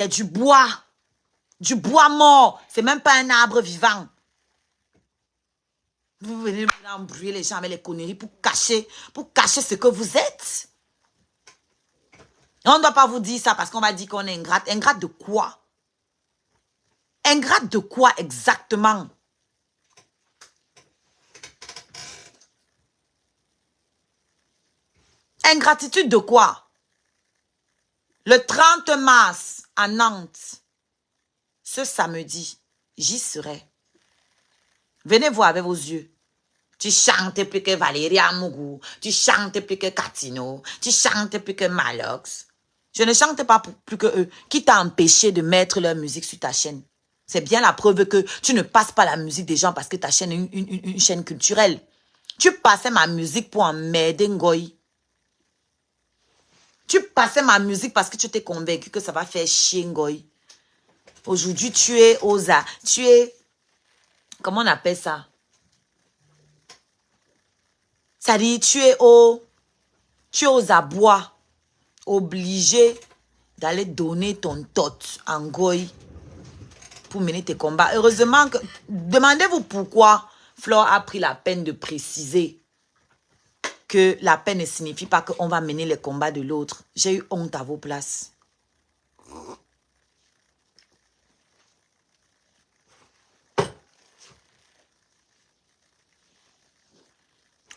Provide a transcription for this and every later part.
C'est du bois. Du bois mort. C'est même pas un arbre vivant. Vous venez embrouiller les gens avec les conneries pour cacher ce que vous êtes. On ne doit pas vous dire ça parce qu'on va dire qu'on est ingrate. Ingrate de quoi? Ingrate de quoi exactement? Ingratitude de quoi? Le 30 mars à Nantes, ce samedi, j'y serai. Venez voir avec vos yeux. Tu chantes plus que Valérie Amougou, tu chantes plus que Catino, tu chantes plus que Malox. Je ne chante pas plus que eux. Qui t'a empêché de mettre leur musique sur ta chaîne? C'est bien la preuve que tu ne passes pas la musique des gens parce que ta chaîne est une chaîne culturelle. Tu passais ma musique pour emmerder Ngoy. Tu passais ma musique parce que tu t'es convaincu que ça va faire chier Ngoy. Aujourd'hui, tu es comment on appelle ça? Ça dit, tu es aux abois, obligé d'aller donner ton tot en Ngoy pour mener tes combats. Heureusement que, demandez-vous pourquoi Flore a pris la peine de préciser que la paix ne signifie pas qu'on va mener les combats de l'autre. J'ai eu honte à vos places.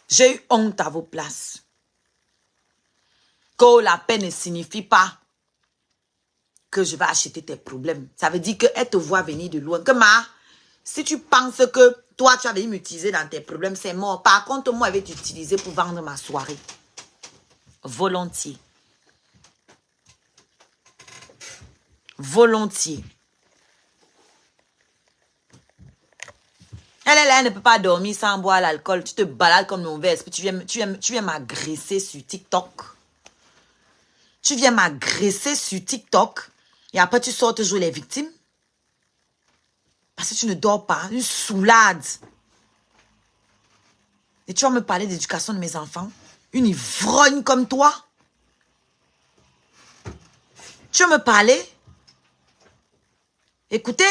J'ai eu honte à vos places. Que la paix ne signifie pas que je vais acheter tes problèmes. Ça veut dire qu'elle te voit venir de loin. Que si tu penses que toi, tu vas venir m'utiliser dans tes problèmes, c'est mort. Par contre, moi, je vais t'utiliser pour vendre ma soirée. Volontiers. Volontiers. Elle ne peut pas dormir sans boire l'alcool. Tu te balades comme une mauvaise. Tu viens m'agresser sur TikTok. Tu viens m'agresser sur TikTok. Et après, tu sors te jouer les victimes. Parce que tu ne dors pas. Une soulade. Et tu vas me parler d'éducation de mes enfants. Une ivrogne comme toi. Tu vas me parler. Écoutez.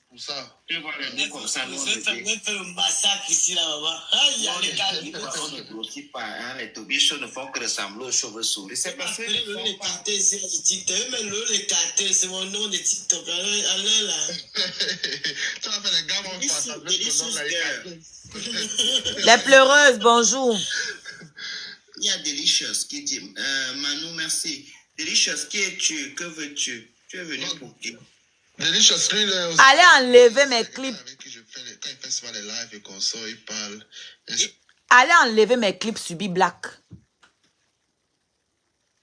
Pour ça. Tu vas les comme ça. Je fais un massacre ici, là-bas. Il y a les gars qui ne grossissent pas. Les tobichons ne font que ressembler aux chauves-souris. C'est parce que les cartés ici, sur TikTok. Mais les cartés, c'est mon nom de TikTok. Allez là. Tu vas faire les gars, mon face avec ton nom là. Les pleureuses, bonjour. Il y a Delicious qui dit Manu, merci. Delicious, qui es-tu? Que veux-tu? Tu es venu pour qui? Delicious, lui, allez enlever mes clips. Avec qui je fais quand il fait souvent les lives et qu'on sort, il parle. Allez enlever mes clips sur B-Black.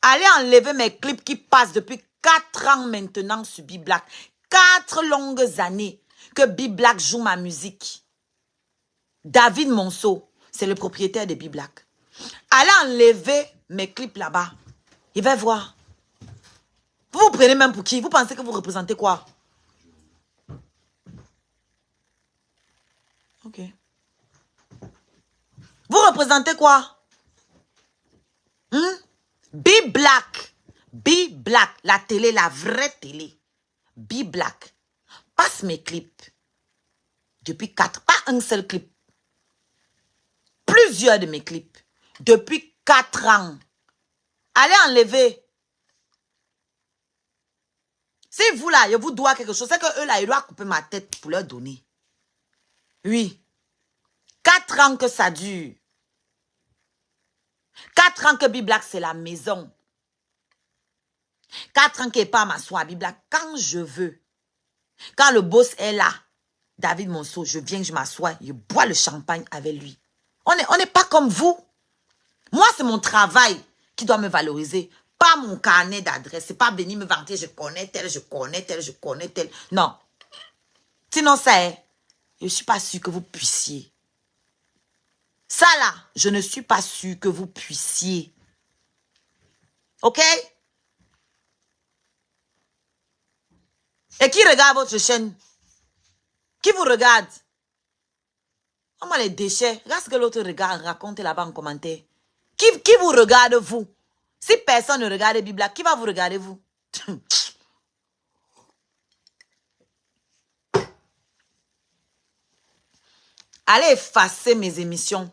Allez enlever mes clips qui passent depuis 4 ans maintenant sur B-Black. 4 longues années que B-Black joue ma musique. David Monceau, c'est le propriétaire de B-Black. Allez enlever mes clips là-bas. Il va voir. Vous vous prenez même pour qui? Vous pensez que vous représentez quoi? Ok. Vous représentez quoi? B-Black. B-Black. La télé, la vraie télé. B-Black. Passe mes clips. Depuis 4. Pas un seul clip. Plusieurs de mes clips. Depuis 4 ans. Allez enlever. Si vous là, je vous dois quelque chose, c'est que eux là, ils doivent couper ma tête pour leur donner. Oui. 4 ans que ça dure. 4 ans que B-Black, c'est la maison. 4 ans qu'il n'est pas à m'asseoir à B-Black. Quand je veux. Quand le boss est là, David Monceau, je viens, je m'assois, je bois le champagne avec lui. On n'est pas comme vous. Moi, c'est mon travail qui doit me valoriser. Pas mon carnet d'adresse. C'est pas venir me vanter, je connais tel, je connais tel, je connais tel. Non. Sinon, ça est. Je ne suis pas sûre que vous puissiez. Ça là, je ne suis pas sûre que vous puissiez. Ok? Et qui regarde votre chaîne? Qui vous regarde? Oh, moi, les déchets. Regarde ce que l'autre regarde, raconte là-bas en commentaire. Qui vous regarde, vous? Si personne ne regarde B-Black, qui va vous regarder, vous? Allez effacer mes émissions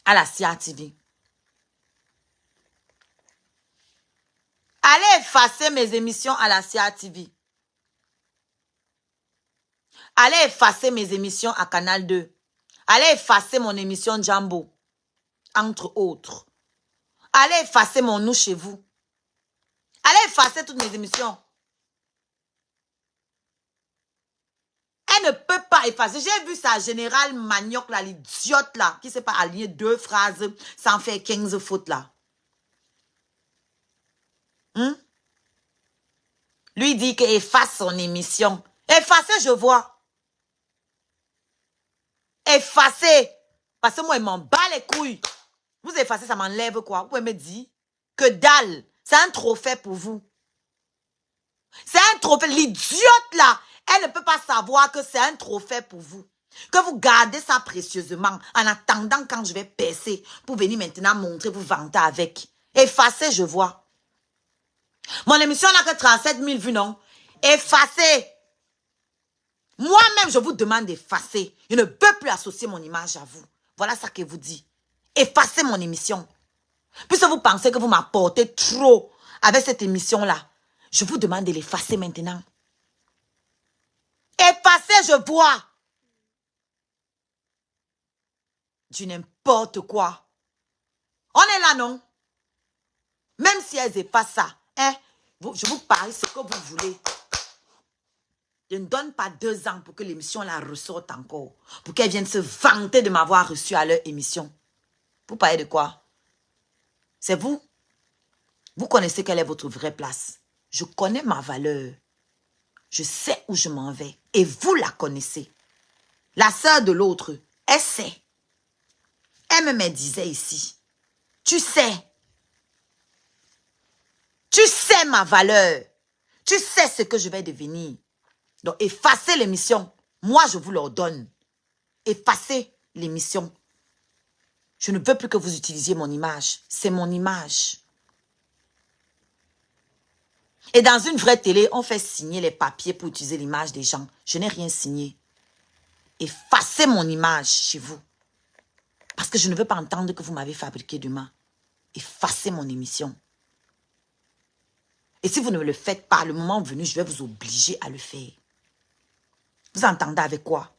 à la CIA TV. Allez effacer mes émissions à la CIA TV. Allez effacer mes émissions à Canal 2. Allez effacer mon émission Jambo, entre autres. Allez effacer mon Nous chez vous. Allez effacer toutes mes émissions. Elle ne peut pas effacer. J'ai vu sa générale manioc, là, l'idiote, là, qui ne sait pas aligner 2 phrases sans faire 15 fautes, là. Lui dit qu'il efface son émission. Effacez, je vois. Effacez. Parce que moi, il m'en bat les couilles. Vous effacez, ça m'enlève quoi? Vous pouvez me dire que dalle. C'est un trophée pour vous. C'est un trophée. L'idiote là, elle ne peut pas savoir que c'est un trophée pour vous. Que vous gardez ça précieusement en attendant quand je vais percer pour venir maintenant montrer, vous vanter avec. Effacez, je vois. Mon émission n'a que 37 000 vues, non? Effacez. Moi-même, je vous demande d'effacer. Je ne peux plus associer mon image à vous. Voilà ça que vous dit. Effacez mon émission. Puisque vous pensez que vous m'apportez trop avec cette émission-là, je vous demande de l'effacer maintenant. Effacez, je vois. Du n'importe quoi. On est là, non? Même si elles effacent ça, hein, je vous parie ce que vous voulez. Je ne donne pas 2 ans pour que l'émission la ressorte encore. Pour qu'elles viennent se vanter de m'avoir reçu à leur émission. Vous parlez de quoi? C'est vous. Vous connaissez quelle est votre vraie place. Je connais ma valeur. Je sais où je m'en vais. Et vous la connaissez. La sœur de l'autre, elle sait. Elle me disait ici. Tu sais. Tu sais ma valeur. Tu sais ce que je vais devenir. Donc, effacez l'émission. Moi, je vous l'ordonne. Effacez l'émission. Je ne veux plus que vous utilisiez mon image. C'est mon image. Et dans une vraie télé, on fait signer les papiers pour utiliser l'image des gens. Je n'ai rien signé. Effacez mon image chez vous. Parce que je ne veux pas entendre que vous m'avez fabriqué demain. Effacez mon émission. Et si vous ne le faites pas, le moment venu, je vais vous obliger à le faire. Vous entendez avec quoi?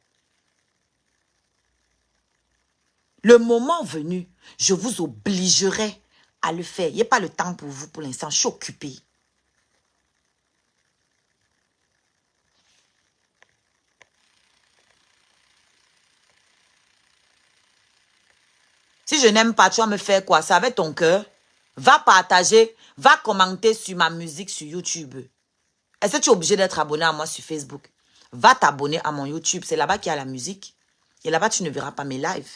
Le moment venu, je vous obligerai à le faire. Il n'y a pas le temps pour vous pour l'instant. Je suis occupée. Si je n'aime pas, tu vas me faire quoi? Ça avec ton cœur. Va partager, va commenter sur ma musique sur YouTube. Est-ce que tu es obligé d'être abonné à moi sur Facebook? Va t'abonner à mon YouTube. C'est là-bas qu'il y a la musique. Et là-bas, tu ne verras pas mes lives.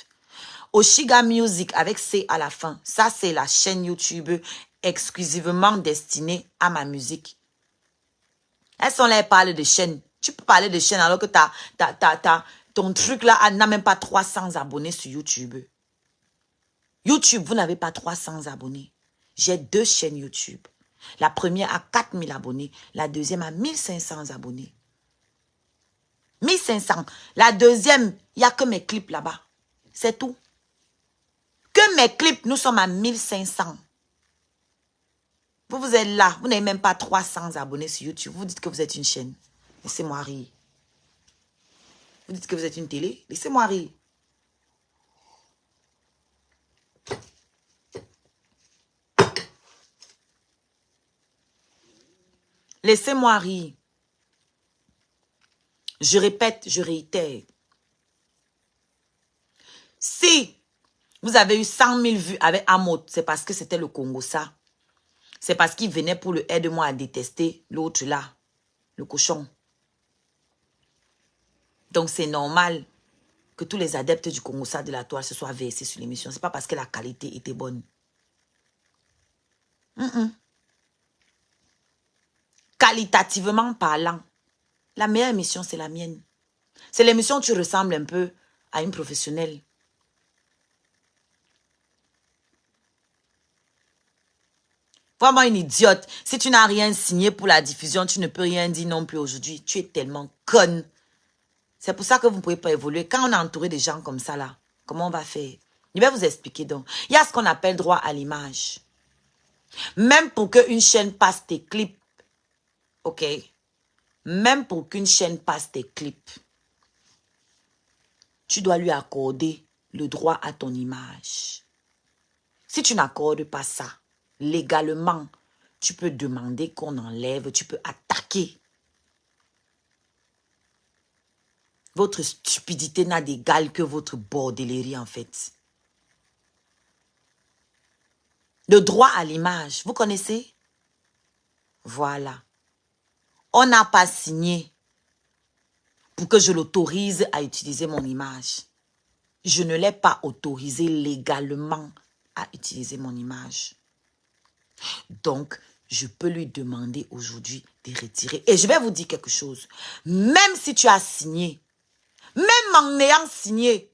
Oshiga Music avec C à la fin. Ça, c'est la chaîne YouTube exclusivement destinée à ma musique. Elles sont là, elles parlent de chaîne. Tu peux parler de chaîne alors que ton truc là n'a même pas 300 abonnés sur YouTube. YouTube, vous n'avez pas 300 abonnés. J'ai 2 chaînes YouTube. La première a 4000 abonnés. La deuxième a 1500 abonnés. 1500. La deuxième, il n'y a que mes clips là-bas. C'est tout. Que mes clips, nous sommes à 1500. Vous êtes là. Vous n'avez même pas 300 abonnés sur YouTube. Vous dites que vous êtes une chaîne. Laissez-moi rire. Vous dites que vous êtes une télé. Laissez-moi rire. Laissez-moi rire. Je répète, je réitère. Si vous avez eu 100 000 vues avec Amot, c'est parce que c'était le Congo, ça. C'est parce qu'il venait pour le aide-moi à détester l'autre là, le cochon. Donc c'est normal que tous les adeptes du Congo, ça de la toile, se soient versés sur l'émission. C'est pas parce que la qualité était bonne. Qualitativement parlant, la meilleure émission, c'est la mienne. C'est l'émission où tu ressembles un peu à une professionnelle. Vraiment une idiote. Si tu n'as rien signé pour la diffusion, tu ne peux rien dire non plus aujourd'hui. Tu es tellement conne. C'est pour ça que vous ne pouvez pas évoluer. Quand on est entouré de gens comme ça, là, comment on va faire? Je vais vous expliquer donc. Il y a ce qu'on appelle droit à l'image. Même pour qu'une chaîne passe tes clips, ok? Même pour qu'une chaîne passe tes clips, tu dois lui accorder le droit à ton image. Si tu n'accordes pas ça, légalement, tu peux demander qu'on enlève, tu peux attaquer. Votre stupidité n'a d'égal que votre bordellerie, en fait. Le droit à l'image, vous connaissez? Voilà. On n'a pas signé pour que je l'autorise à utiliser mon image. Je ne l'ai pas autorisé légalement à utiliser mon image. Donc, je peux lui demander aujourd'hui de retirer. Et je vais vous dire quelque chose. Même si tu as signé, même en ayant signé,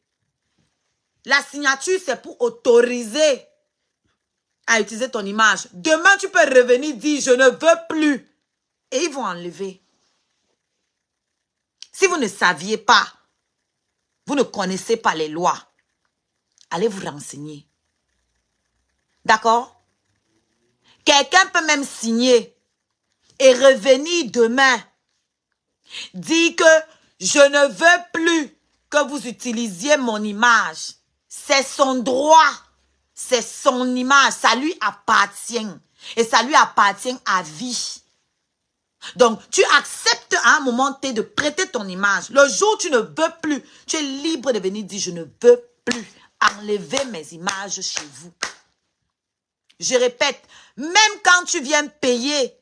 la signature, c'est pour autoriser à utiliser ton image. Demain, tu peux revenir dire, je ne veux plus. Et ils vont enlever. Si vous ne saviez pas, vous ne connaissez pas les lois, allez vous renseigner. D'accord? Quelqu'un peut même signer et revenir demain, dire que je ne veux plus que vous utilisiez mon image. C'est son droit, c'est son image, ça lui appartient. Et ça lui appartient à vie. Donc, tu acceptes à un moment T de prêter ton image. Le jour où tu ne veux plus, tu es libre de venir dire, je ne veux plus enlever mes images chez vous. Je répète, même quand tu viens payer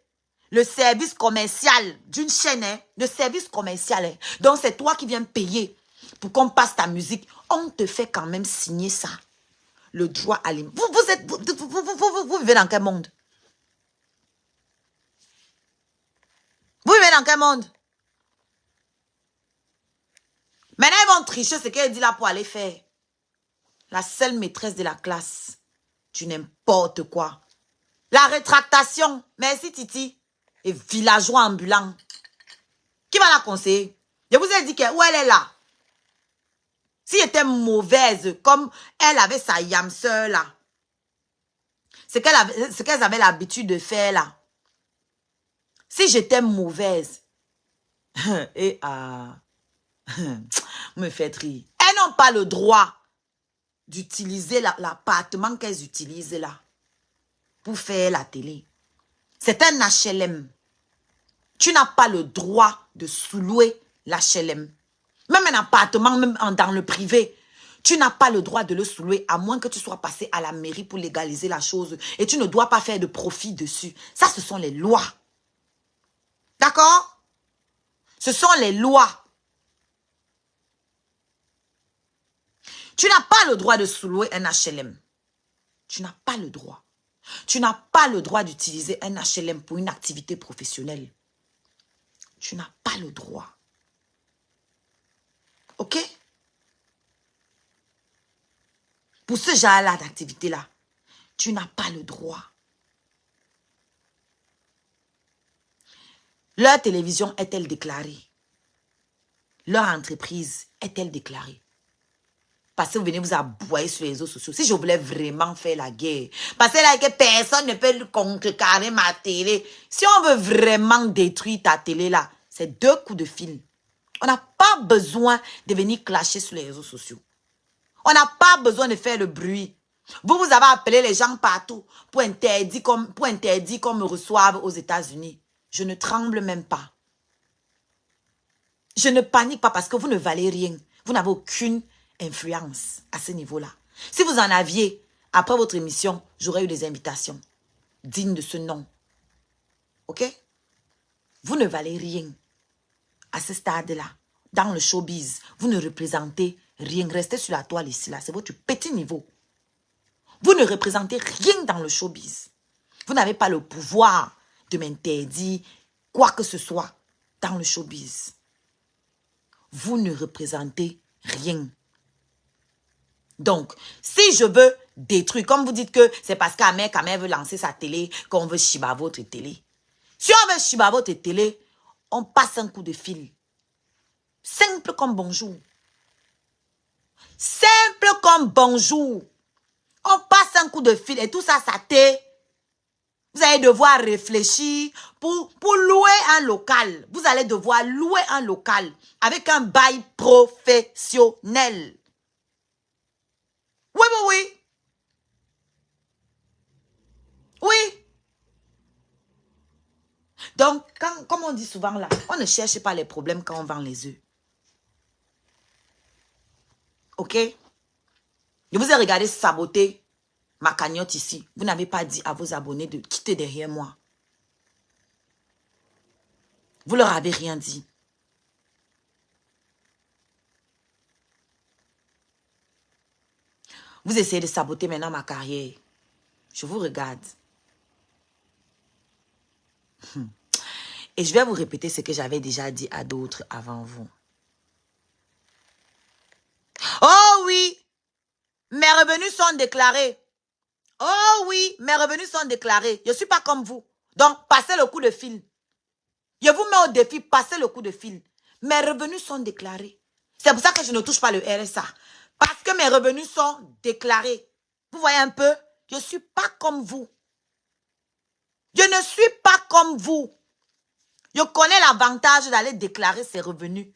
le service commercial d'une chaîne, hein, le service commercial, hein, donc c'est toi qui viens payer pour qu'on passe ta musique, on te fait quand même signer ça. Le droit à l'image. Vous vivez dans quel monde? Vous vivez dans quel monde? Maintenant, ils vont tricher ce qu'elle dit là pour aller faire. La seule maîtresse de la classe. Tu n'importe quoi. La rétractation. Merci Titi. Et villageois ambulant. Qui va la conseiller? Je vous ai dit où elle est là. Si elle était mauvaise, comme elle avait sa yamseur là. Ce qu'elles avaient l'habitude de faire là. Si j'étais mauvaise. Et me fait rire. Elles n'ont pas le droit d'utiliser l'appartement qu'elles utilisent là pour faire la télé. C'est un HLM. Tu n'as pas le droit de sous-louer l'HLM. Même un appartement, même dans le privé, tu n'as pas le droit de le sous-louer à moins que tu sois passé à la mairie pour légaliser la chose. Et tu ne dois pas faire de profit dessus. Ça, ce sont les lois. D'accord? Ce sont les lois. Tu n'as pas le droit de sous-louer un HLM. Tu n'as pas le droit. Tu n'as pas le droit d'utiliser un HLM pour une activité professionnelle. Tu n'as pas le droit. Ok? Pour ce genre-là d'activité-là, tu n'as pas le droit. Leur télévision est-elle déclarée? Leur entreprise est-elle déclarée? Parce que vous venez vous aboyer sur les réseaux sociaux. Si je voulais vraiment faire la guerre, parce que là, que personne ne peut contrecarrer ma télé. Si on veut vraiment détruire ta télé là, c'est 2 coups de fil. On n'a pas besoin de venir clasher sur les réseaux sociaux. On n'a pas besoin de faire le bruit. Vous avez appelé les gens partout pour interdire qu'on me reçoive aux États-Unis. Je ne tremble même pas. Je ne panique pas parce que vous ne valez rien. Vous n'avez aucune influence à ce niveau-là. Si vous en aviez, après votre émission, j'aurais eu des invitations dignes de ce nom. Ok? Vous ne valez rien à ce stade-là. Dans le showbiz, vous ne représentez rien. Restez sur la toile ici, là. C'est votre petit niveau. Vous ne représentez rien dans le showbiz. Vous n'avez pas le pouvoir de m'interdire quoi que ce soit dans le showbiz. Vous ne représentez rien. Donc, si je veux détruire, comme vous dites que c'est parce qu'Amer veut lancer sa télé, qu'on veut chiba votre télé. Si on veut chiba votre télé, on passe un coup de fil. Simple comme bonjour. Simple comme bonjour. On passe un coup de fil et tout ça, ça t'est. Vous allez devoir réfléchir pour louer un local. Vous allez devoir louer un local avec un bail professionnel. Oui, oui, oui. Oui. Donc, comme on dit souvent là, on ne cherche pas les problèmes quand on vend les œufs. Ok? Je vous ai regardé saboter ma cagnotte ici. Vous n'avez pas dit à vos abonnés de quitter derrière moi. Vous leur avez rien dit. Vous essayez de saboter maintenant ma carrière. Je vous regarde. Et je vais vous répéter ce que j'avais déjà dit à d'autres avant vous. Oh oui, mes revenus sont déclarés. Oh oui, mes revenus sont déclarés. Je ne suis pas comme vous. Donc, passez le coup de fil. Je vous mets au défi, passez le coup de fil. Mes revenus sont déclarés. C'est pour ça que je ne touche pas le RSA. Parce que mes revenus sont déclarés. Vous voyez un peu? Je ne suis pas comme vous. Je ne suis pas comme vous. Je connais l'avantage d'aller déclarer ses revenus.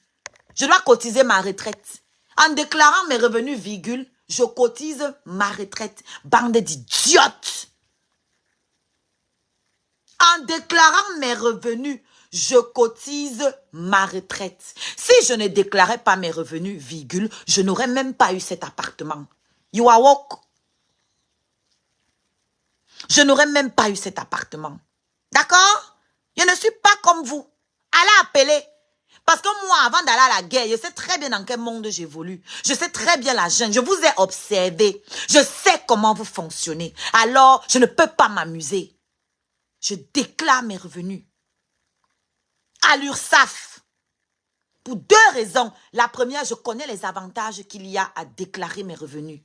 Je dois cotiser ma retraite. En déclarant mes revenus, virgule, je cotise ma retraite. Bande d'idiotes. En déclarant mes revenus, je cotise ma retraite. Si je ne déclarais pas mes revenus, virgule, je n'aurais même pas eu cet appartement. You are woke. Je n'aurais même pas eu cet appartement. D'accord? Je ne suis pas comme vous. Allez appeler. Parce que moi, avant d'aller à la guerre, je sais très bien dans quel monde j'évolue. Je sais très bien la jeune. Je vous ai observé. Je sais comment vous fonctionnez. Alors, je ne peux pas m'amuser. Je déclare mes revenus à l'URSSAF. Pour deux raisons. La première, je connais les avantages qu'il y a à déclarer mes revenus.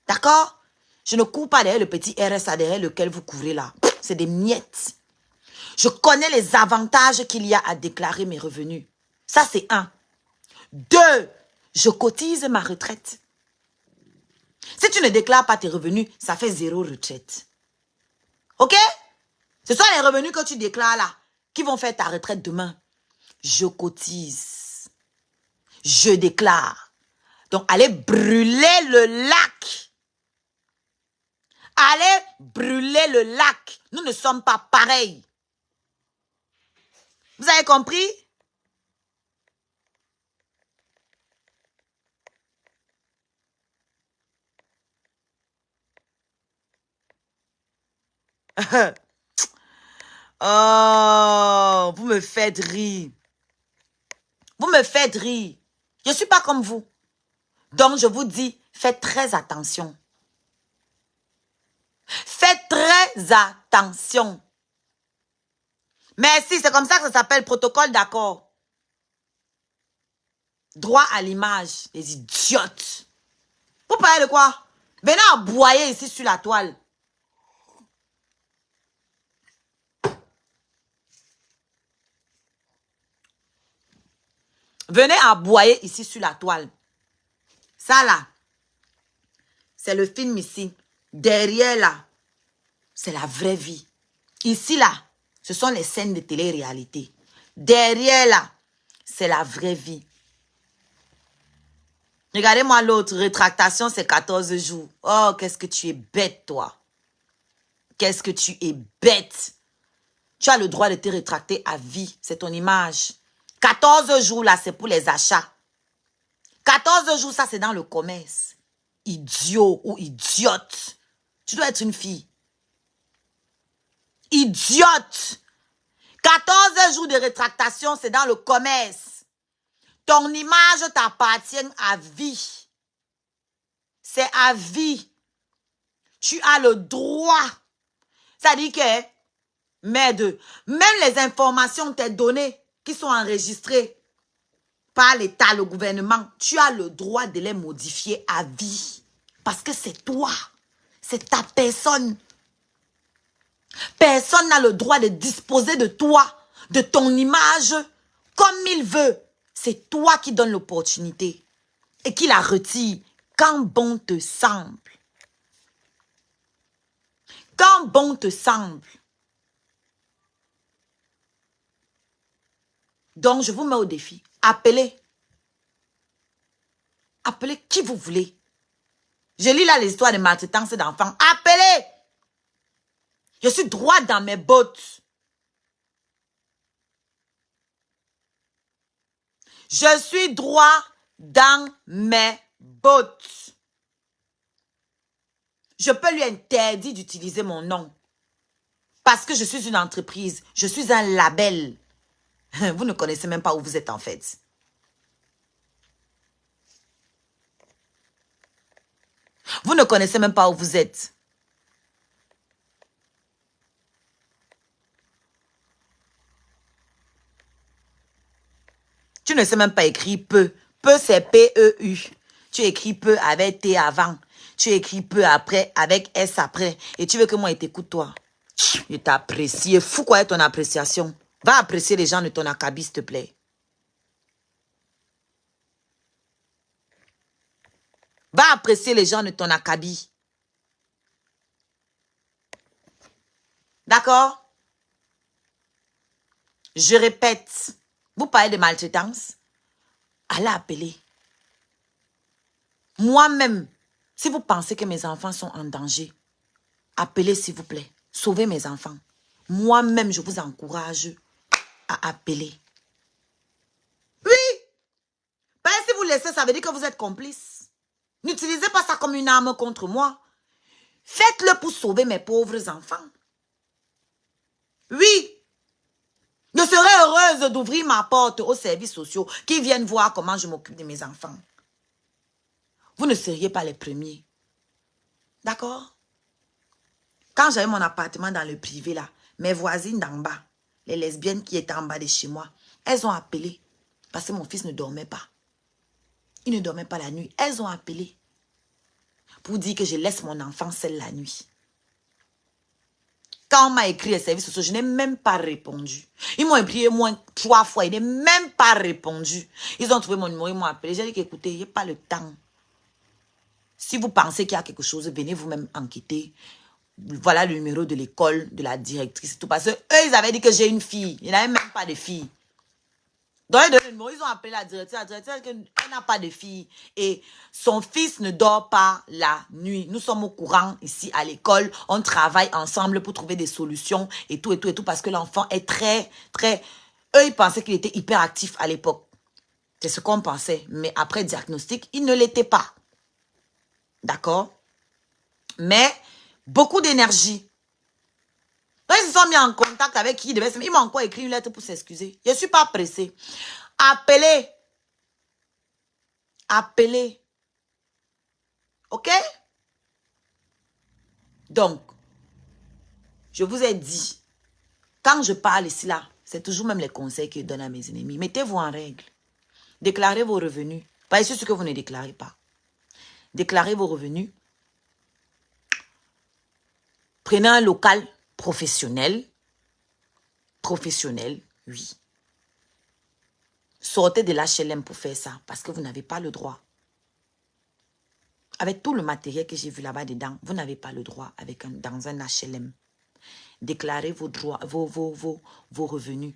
D'accord? Je ne cours pas derrière le petit RSA derrière lequel vous courez là. C'est des miettes. Je connais les avantages qu'il y a à déclarer mes revenus. Ça, c'est un. Deux, je cotise ma retraite. Si tu ne déclares pas tes revenus, ça fait 0 retraite. Ok? Ce sont les revenus que tu déclares là qui vont faire ta retraite demain. Je cotise. Je déclare. Donc, allez brûler le lac. Allez brûler le lac. Nous ne sommes pas pareils. Vous avez compris? Oh, vous me faites rire. Vous me faites rire. Je ne suis pas comme vous. Donc, je vous dis, faites très attention. Faites très attention. Merci, c'est comme ça que ça s'appelle protocole d'accord. Droit à l'image, les idiotes. Vous parlez de quoi? Venez aboyer ici sur la toile. Venez aboyer ici sur la toile. Ça là, c'est le film ici. Derrière là, c'est la vraie vie. Ici là, ce sont les scènes de télé-réalité. Derrière là, c'est la vraie vie. Regardez-moi l'autre, rétractation, c'est 14 jours. Oh, qu'est-ce que tu es bête, toi. Qu'est-ce que tu es bête. Tu as le droit de te rétracter à vie. C'est ton image. 14 jours, là, c'est pour les achats. 14 jours, ça, c'est dans le commerce. Idiot ou idiote. Tu dois être une fille. Idiote. 14 jours de rétractation, c'est dans le commerce. Ton image t'appartient à vie. C'est à vie. Tu as le droit. Ça dit que, même les informations t'es données, qui sont enregistrées par l'État, le gouvernement, tu as le droit de les modifier à vie. Parce que c'est toi. C'est ta personne. Personne n'a le droit de disposer de toi, de ton image, comme il veut. C'est toi qui donnes l'opportunité et qui la retire quand bon te semble. Quand bon te semble. Donc, je vous mets au défi. Appelez. Appelez qui vous voulez. Je lis là l'histoire de maltraitance d'enfants. Appelez. Je suis droit dans mes bottes. Je suis droit dans mes bottes. Je peux lui interdire d'utiliser mon nom. Parce que je suis une entreprise. Je suis un label. Vous ne connaissez même pas où vous êtes en fait. Vous ne connaissez même pas où vous êtes. Tu ne sais même pas écrire peu. Peu, c'est P-E-U. Tu écris peu avec T avant. Tu écris peu après avec S après. Et tu veux que moi, il t'écoute, toi. Je t'apprécie. Fou quoi est ton appréciation. Va apprécier les gens de ton acabit, s'il te plaît. Va apprécier les gens de ton acabit. D'accord? Je répète. Vous parlez de maltraitance? Allez appeler. Moi-même, si vous pensez que mes enfants sont en danger, appelez s'il vous plaît. Sauvez mes enfants. Moi-même, je vous encourage à appeler. Oui! Parce que si vous laissez, ça veut dire que vous êtes complice. N'utilisez pas ça comme une arme contre moi. Faites-le pour sauver mes pauvres enfants. Oui! Je serais heureuse d'ouvrir ma porte aux services sociaux qui viennent voir comment je m'occupe de mes enfants. Vous ne seriez pas les premiers. D'accord? Quand j'avais mon appartement dans le privé, là, mes voisines d'en bas, les lesbiennes qui étaient en bas de chez moi, elles ont appelé parce que mon fils ne dormait pas. Il ne dormait pas la nuit. Elles ont appelé pour dire que je laisse mon enfant seul la nuit. Quand on m'a écrit les services sociaux, je n'ai même pas répondu. Ils m'ont écrit moins 3 fois, ils n'ont même pas répondu. Ils ont trouvé mon numéro, ils m'ont appelé. J'ai dit qu'écoutez, il n'y a pas le temps. Si vous pensez qu'il y a quelque chose, venez vous-même enquêter. Voilà le numéro de l'école, de la directrice et tout. Parce que eux, ils avaient dit que j'ai une fille. Il n'y avait même pas de fille. Donc, ils ont appelé la directrice. La directrice, elle n'a pas de fille. Et son fils ne dort pas la nuit. Nous sommes au courant ici à l'école. On travaille ensemble pour trouver des solutions et tout, et tout, et tout. Parce que l'enfant est très, très... Eux, ils pensaient qu'il était hyper actif à l'époque. C'est ce qu'on pensait. Mais après diagnostic, il ne l'était pas. D'accord? Mais beaucoup d'énergie. Ils se sont mis en contact avec qui devait se... Ils m'ont encore écrit une lettre pour s'excuser. Je ne suis pas pressée. Appelez. Appelez. OK? Donc, je vous ai dit, quand je parle ici là, c'est toujours même les conseils que je donne à mes ennemis. Mettez-vous en règle. Déclarez vos revenus. Pas ce que vous ne déclarez pas. Déclarez vos revenus. Prenez un local professionnel. Professionnel, oui. Sortez de l'HLM pour faire ça, parce que vous n'avez pas le droit. Avec tout le matériel que j'ai vu là-bas dedans, vous n'avez pas le droit dans un HLM. Déclarez vos droits, vos revenus.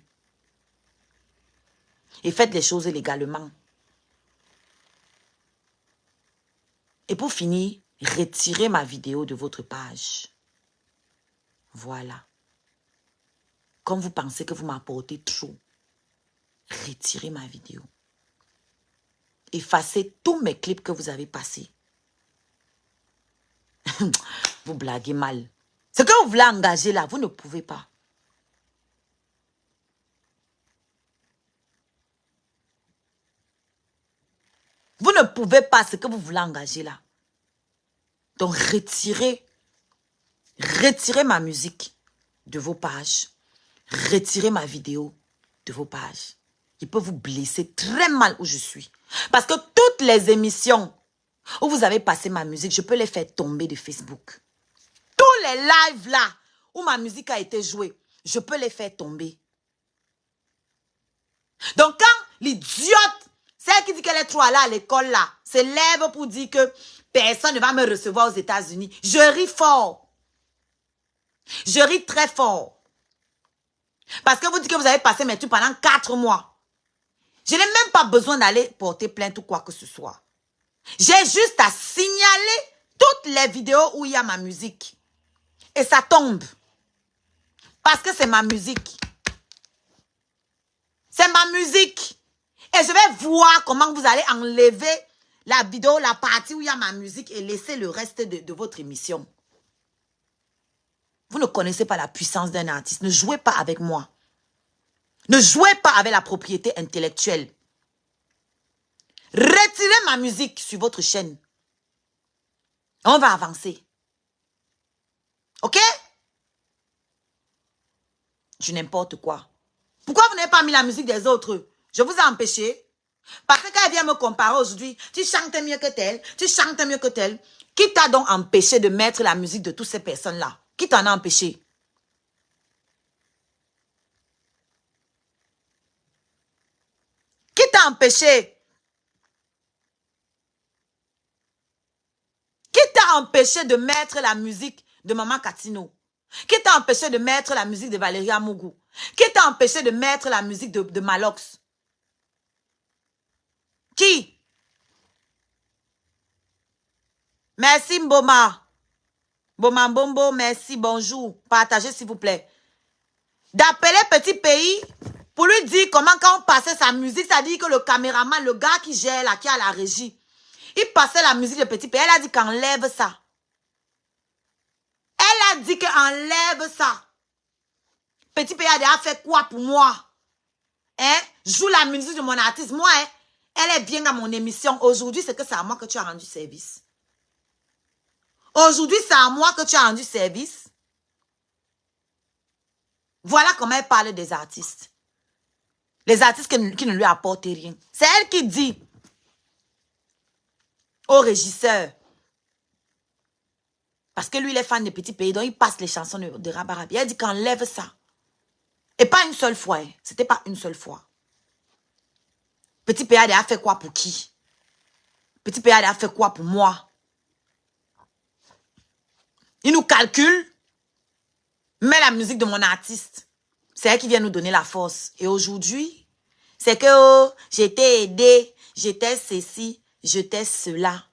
Et faites les choses légalement. Et pour finir, retirez ma vidéo de votre page. Voilà. Comme vous pensez que vous m'apportez trop, retirez ma vidéo. Effacez tous mes clips que vous avez passés. Vous blaguez mal. Ce que vous voulez engager là, vous ne pouvez pas. Vous ne pouvez pas ce que vous voulez engager là. Donc retirez ma musique de vos pages. Retirez ma vidéo de vos pages. Il peut vous blesser très mal où je suis. Parce que toutes les émissions où vous avez passé ma musique, je peux les faire tomber de Facebook. Tous les lives là où ma musique a été jouée, je peux les faire tomber. Donc quand l'idiote trop aller à l'école là, se lève pour dire que personne ne va me recevoir aux États-Unis. Je ris fort. Je ris très fort. Parce que vous dites que vous avez passé mes trucs pendant 4 mois. Je n'ai même pas besoin d'aller porter plainte ou quoi que ce soit. J'ai juste à signaler toutes les vidéos où il y a ma musique. Et ça tombe. Parce que c'est ma musique. C'est ma musique. Et je vais voir comment vous allez enlever la vidéo, la partie où il y a ma musique et laisser le reste de votre émission. Vous ne connaissez pas la puissance d'un artiste. Ne jouez pas avec moi. Ne jouez pas avec la propriété intellectuelle. Retirez ma musique sur votre chaîne. On va avancer. Ok? Je n'importe quoi. Pourquoi vous n'avez pas mis la musique des autres? Je vous ai empêché. Parce que quand elle vient me comparer aujourd'hui, tu chantes mieux que tel, tu chantes mieux que tel. Qui t'a donc empêché de mettre la musique de toutes ces personnes-là? Qui t'en a empêché? Qui t'a empêché? Qui t'a empêché de mettre la musique de Maman Katino? Qui t'a empêché de mettre la musique de Valérie Amougou? Qui t'a empêché de mettre la musique de Malox? Qui? Merci Mboma. Boma Bombo, merci, bonjour. Partagez s'il vous plaît. D'appeler Petit Pays pour lui dire comment quand on passait sa musique, ça dit que le caméraman, le gars qui gère là, qui a la régie, il passait la musique de Petit Pays. Elle a dit qu'enlève ça. Elle a dit qu'enlève ça. Petit Pays a déjà fait quoi pour moi? Hein? Joue la musique de mon artiste. Moi, hein? Elle est bien dans mon émission. Aujourd'hui, c'est que c'est à moi que tu as rendu service. Aujourd'hui, c'est à moi que tu as rendu service. Voilà comment elle parle des artistes. Les artistes qui ne lui apportent rien. C'est elle qui dit au régisseur. Parce que lui, il est fan de Petit Pays, donc il passe les chansons de Rabarabi. Elle dit qu'enlève ça. Et pas une seule fois. Hein. C'était pas une seule fois. Petit Pays a fait quoi pour qui? Petit Pays a fait quoi pour moi? Il nous calcule. Met la musique de mon artiste. C'est elle qui vient nous donner la force. Et aujourd'hui, c'est que oh, j'étais aidée, j'étais ceci, j'étais cela.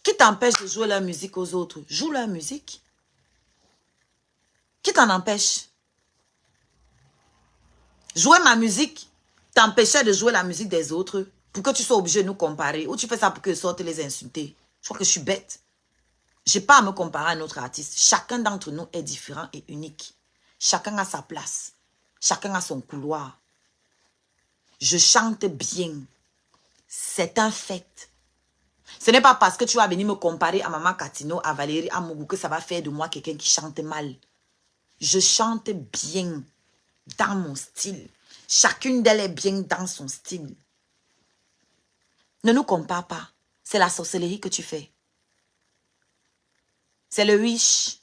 Qui t'empêche de jouer leur musique aux autres? Joue leur musique. Qui t'en empêche? Jouer ma musique t'empêchait de jouer la musique des autres pour que tu sois obligé de nous comparer. Ou tu fais ça pour que sortent les insulter. Je crois que je suis bête. Je n'ai pas à me comparer à un autre artiste. Chacun d'entre nous est différent et unique. Chacun a sa place. Chacun a son couloir. Je chante bien. C'est un fait. Ce n'est pas parce que tu vas venir me comparer à Maman Katino, à Valérie Amougou que ça va faire de moi quelqu'un qui chante mal. Je chante bien dans mon style. Chacune d'elles est bien dans son style. Ne nous compare pas. C'est la sorcellerie que tu fais. C'est le wish.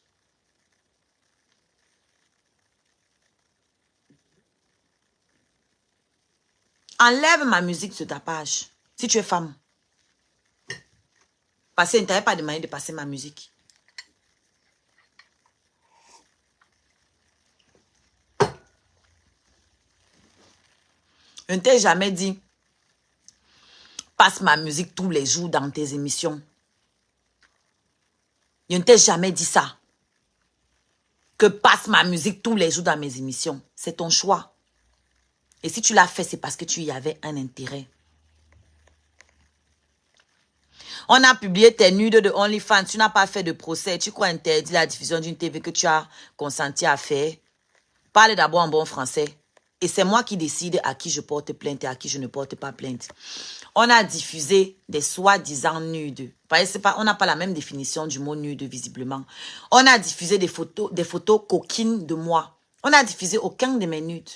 Enlève ma musique sur ta page. Si tu es femme. Parce que je ne t'avais pas demandé de passer ma musique. Je ne t'ai jamais dit passe ma musique tous les jours dans tes émissions. Je ne t'ai jamais dit ça. Que passe ma musique tous les jours dans mes émissions. C'est ton choix. Et si tu l'as fait, c'est parce que tu y avais un intérêt. On a publié tes nudes de OnlyFans. Tu n'as pas fait de procès. Tu crois interdire la diffusion d'une TV que tu as consenti à faire. Parle d'abord en bon français. Et c'est moi qui décide à qui je porte plainte et à qui je ne porte pas plainte. On a diffusé des soi-disant nudes. On n'a pas la même définition du mot nude, visiblement. On a diffusé des photos coquines de moi. On n'a diffusé aucun de mes nudes.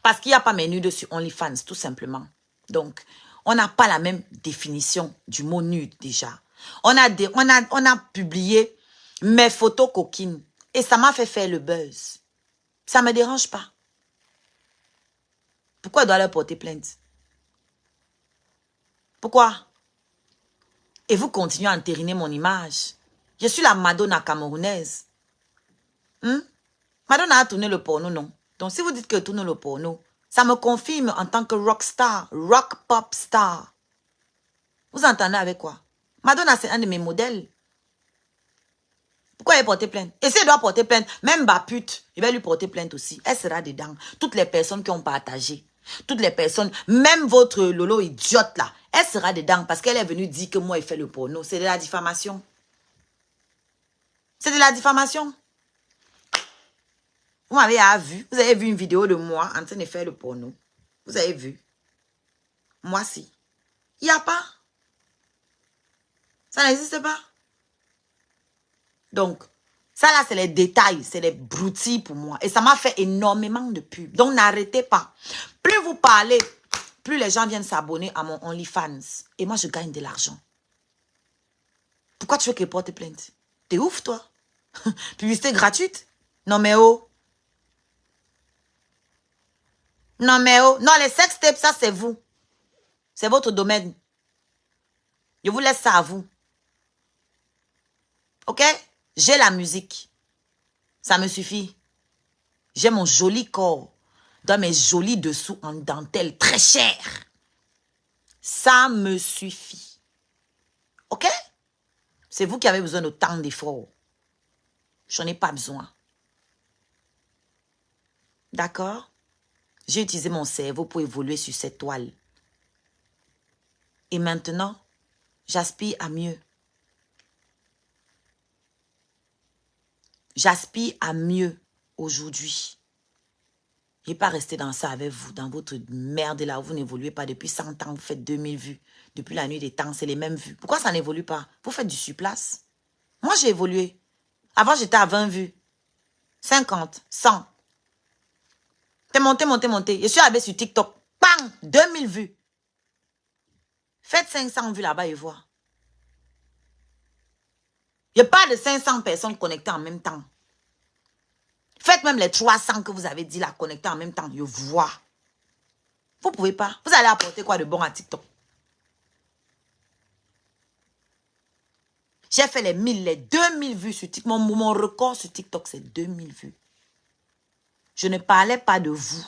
Parce qu'il n'y a pas mes nudes sur OnlyFans, tout simplement. Donc, on n'a pas la même définition du mot nude, déjà. On a publié mes photos coquines. Et ça m'a fait faire le buzz. Ça ne me dérange pas. Pourquoi elle doit leur porter plainte? Pourquoi? Et vous continuez à entériner mon image. Je suis la Madonna camerounaise. Madonna a tourné le porno, non? Donc, si vous dites que tourne le porno, ça me confirme en tant que rock star, rock pop star. Vous entendez avec quoi? Madonna, c'est un de mes modèles. Pourquoi elle porte plainte? Et si elle doit porter plainte, même Bapute, il va lui porter plainte aussi. Elle sera dedans. Toutes les personnes qui ont partagé, toutes les personnes, même votre Lolo idiote là, elle sera dedans parce qu'elle est venue dire que moi, il fait le porno. C'est de la diffamation. C'est de la diffamation. Vous m'avez vu. Vous avez vu une vidéo de moi en train de faire le porno. Vous avez vu. Moi, si. Il n'y a pas. Ça n'existe pas. Donc, ça là, c'est les détails, c'est les broutilles pour moi. Et ça m'a fait énormément de pub. Donc, n'arrêtez pas. Plus vous parlez, plus les gens viennent s'abonner à mon OnlyFans. Et moi, je gagne de l'argent. Pourquoi tu veux qu'elle porte plainte? T'es ouf, toi? Publicité gratuite? Non, mais oh. Non, mais oh. Non, les sex tapes, ça, c'est vous. C'est votre domaine. Je vous laisse ça à vous. Ok? J'ai la musique. Ça me suffit. J'ai mon joli corps dans mes jolis dessous en dentelle très cher. Ça me suffit. Ok? C'est vous qui avez besoin de tant d'efforts. Je n'en ai pas besoin. D'accord? J'ai utilisé mon cerveau pour évoluer sur cette toile. Et maintenant, j'aspire à mieux. J'aspire à mieux aujourd'hui. Je n'ai pas resté dans ça avec vous, dans votre merde là où vous n'évoluez pas depuis 100 ans, vous faites 2000 vues. Depuis la nuit des temps, c'est les mêmes vues. Pourquoi ça n'évolue pas? Vous faites du surplace. Moi, j'ai évolué. Avant, j'étais à 20 vues. 50, 100. T'es monté, monté, monté. Je suis arrivé sur TikTok. Bang! 2000 vues. Faites 500 vues là-bas et voir. Il n'y a pas de 500 personnes connectées en même temps. Faites même les 300 que vous avez dit là, connectés en même temps. Je vois. Vous ne pouvez pas. Vous allez apporter quoi de bon à TikTok? J'ai fait les 1000, les 2000 vues sur TikTok. Mon record sur TikTok, c'est 2000 vues. Je ne parlais pas de vous.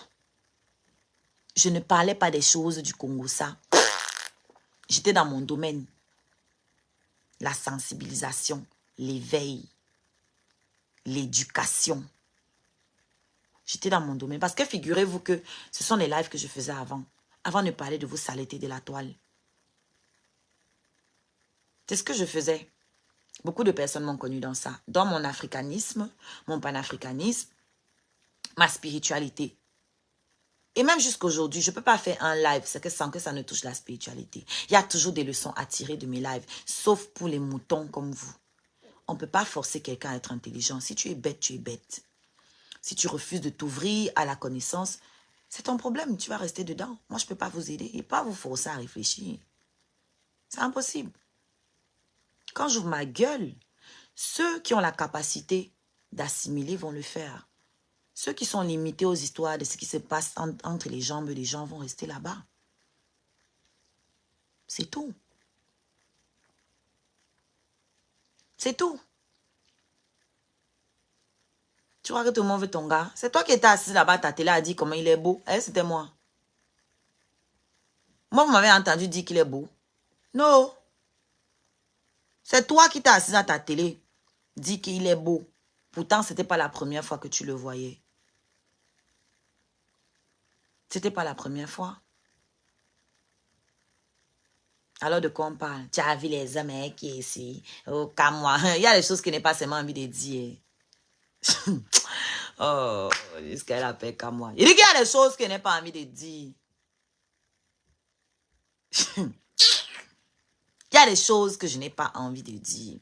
Je ne parlais pas des choses du Congo, ça. J'étais dans mon domaine. La sensibilisation, l'éveil, l'éducation. J'étais dans mon domaine. Parce que figurez-vous que ce sont les lives que je faisais avant. Avant de parler de vos saletés de la toile. C'est ce que je faisais. Beaucoup de personnes m'ont connu dans ça. Dans mon africanisme, mon panafricanisme, ma spiritualité. Et même jusqu'aujourd'hui, je ne peux pas faire un live sans que ça ne touche la spiritualité. Il y a toujours des leçons à tirer de mes lives, sauf pour les moutons comme vous. On ne peut pas forcer quelqu'un à être intelligent. Si tu es bête, tu es bête. Si tu refuses de t'ouvrir à la connaissance, c'est ton problème, tu vas rester dedans. Moi, je ne peux pas vous aider et pas vous forcer à réfléchir. C'est impossible. Quand j'ouvre ma gueule, ceux qui ont la capacité d'assimiler vont le faire. Ceux qui sont limités aux histoires de ce qui se passe entre les jambes des gens vont rester là-bas. C'est tout. C'est tout. Tu crois que tout le monde veut ton gars? C'est toi qui étais assis là-bas, ta télé a dit comment il est beau. Eh, c'était moi. Moi, vous m'avez entendu dire qu'il est beau. Non. C'est toi qui t'es assis à ta télé, dit qu'il est beau. Pourtant, ce n'était pas la première fois que tu le voyais. C'était pas la première fois. Alors de quoi on parle? Tu as vu les hommes qui sont ici. Oh, comme moi. Il y a des choses qui n'est pas seulement envie de dire. Oh, est-ce qu'elle appelle comme moi? Il dit qu'il y a des choses qui n'est pas envie de dire. Il y a des choses que je n'ai pas envie de dire.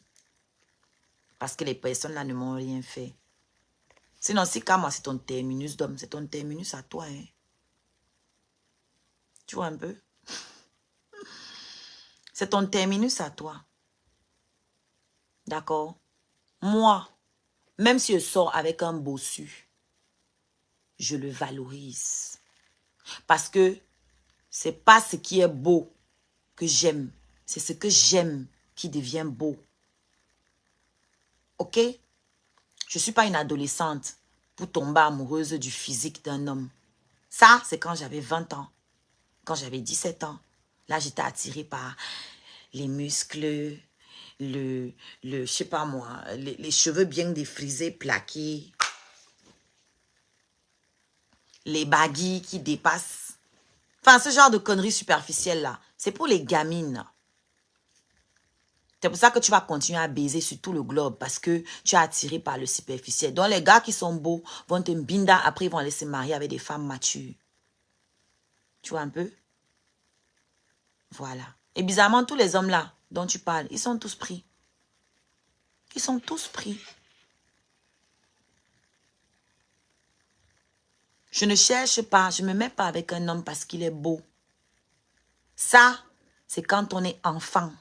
Parce que les personnes là ne m'ont rien fait. Sinon, si comme moi, c'est ton terminus d'homme, c'est ton terminus à toi. Hein. Tu vois un peu? C'est ton terminus à toi. D'accord? Moi, même si je sors avec un bossu, je le valorise. Parce que c'est pas ce qui est beau que j'aime. C'est ce que j'aime qui devient beau. Ok? Je ne suis pas une adolescente pour tomber amoureuse du physique d'un homme. Ça, c'est quand j'avais 20 ans. Quand j'avais 17 ans. Là, j'étais attirée par les muscles, je sais pas moi, les cheveux bien défrisés, plaqués, les baguilles qui dépassent. Enfin, ce genre de conneries superficielles là, c'est pour les gamines. C'est pour ça que tu vas continuer à baiser sur tout le globe parce que tu es attiré par le superficiel. Donc les gars qui sont beaux vont te binda, après ils vont aller se marier avec des femmes matures. Tu vois un peu? Voilà. Et bizarrement, tous les hommes là dont tu parles, ils sont tous pris. Ils sont tous pris. Je ne cherche pas, je ne me mets pas avec un homme parce qu'il est beau. Ça, c'est quand on est enfant.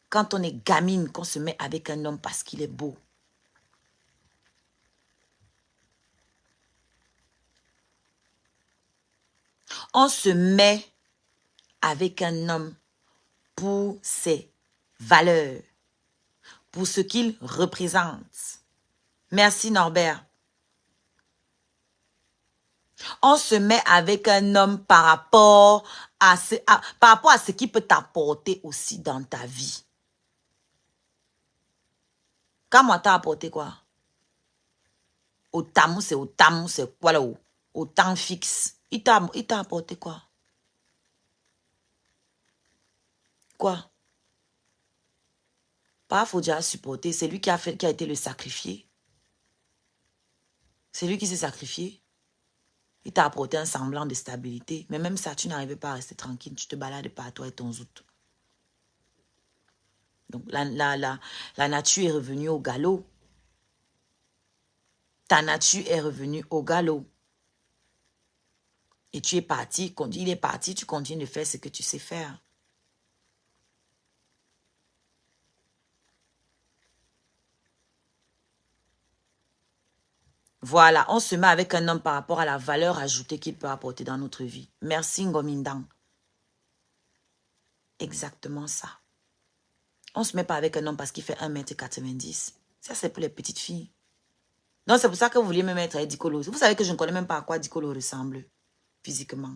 Quand on est gamine, qu'on se met avec un homme parce qu'il est beau. On se met avec un homme pour ses valeurs, pour ce qu'il représente. Merci Norbert. On se met avec un homme par rapport à ce qu'il peut t'apporter aussi dans ta vie. Quand moi t'as apporté quoi? Au tam, c'est quoi là? Au temps fixe. Il t'a apporté quoi? Quoi? Pas faut déjà supporter. C'est lui qui a été le sacrifié. C'est lui qui s'est sacrifié. Il t'a apporté un semblant de stabilité. Mais même ça, tu n'arrivais pas à rester tranquille. Tu te balades par toi et ton zout. Donc, la nature est revenue au galop. Ta nature est revenue au galop. Et tu es parti. Il est parti, tu continues de faire ce que tu sais faire. Voilà, on se met avec un homme par rapport à la valeur ajoutée qu'il peut apporter dans notre vie. Merci Ngomindang. Exactement ça. On ne se met pas avec un homme parce qu'il fait 1,90 m. Ça, c'est pour les petites filles. Donc, c'est pour ça que vous vouliez me mettre avec Dicolo. Vous savez que je ne connais même pas à quoi Dicolo ressemble physiquement.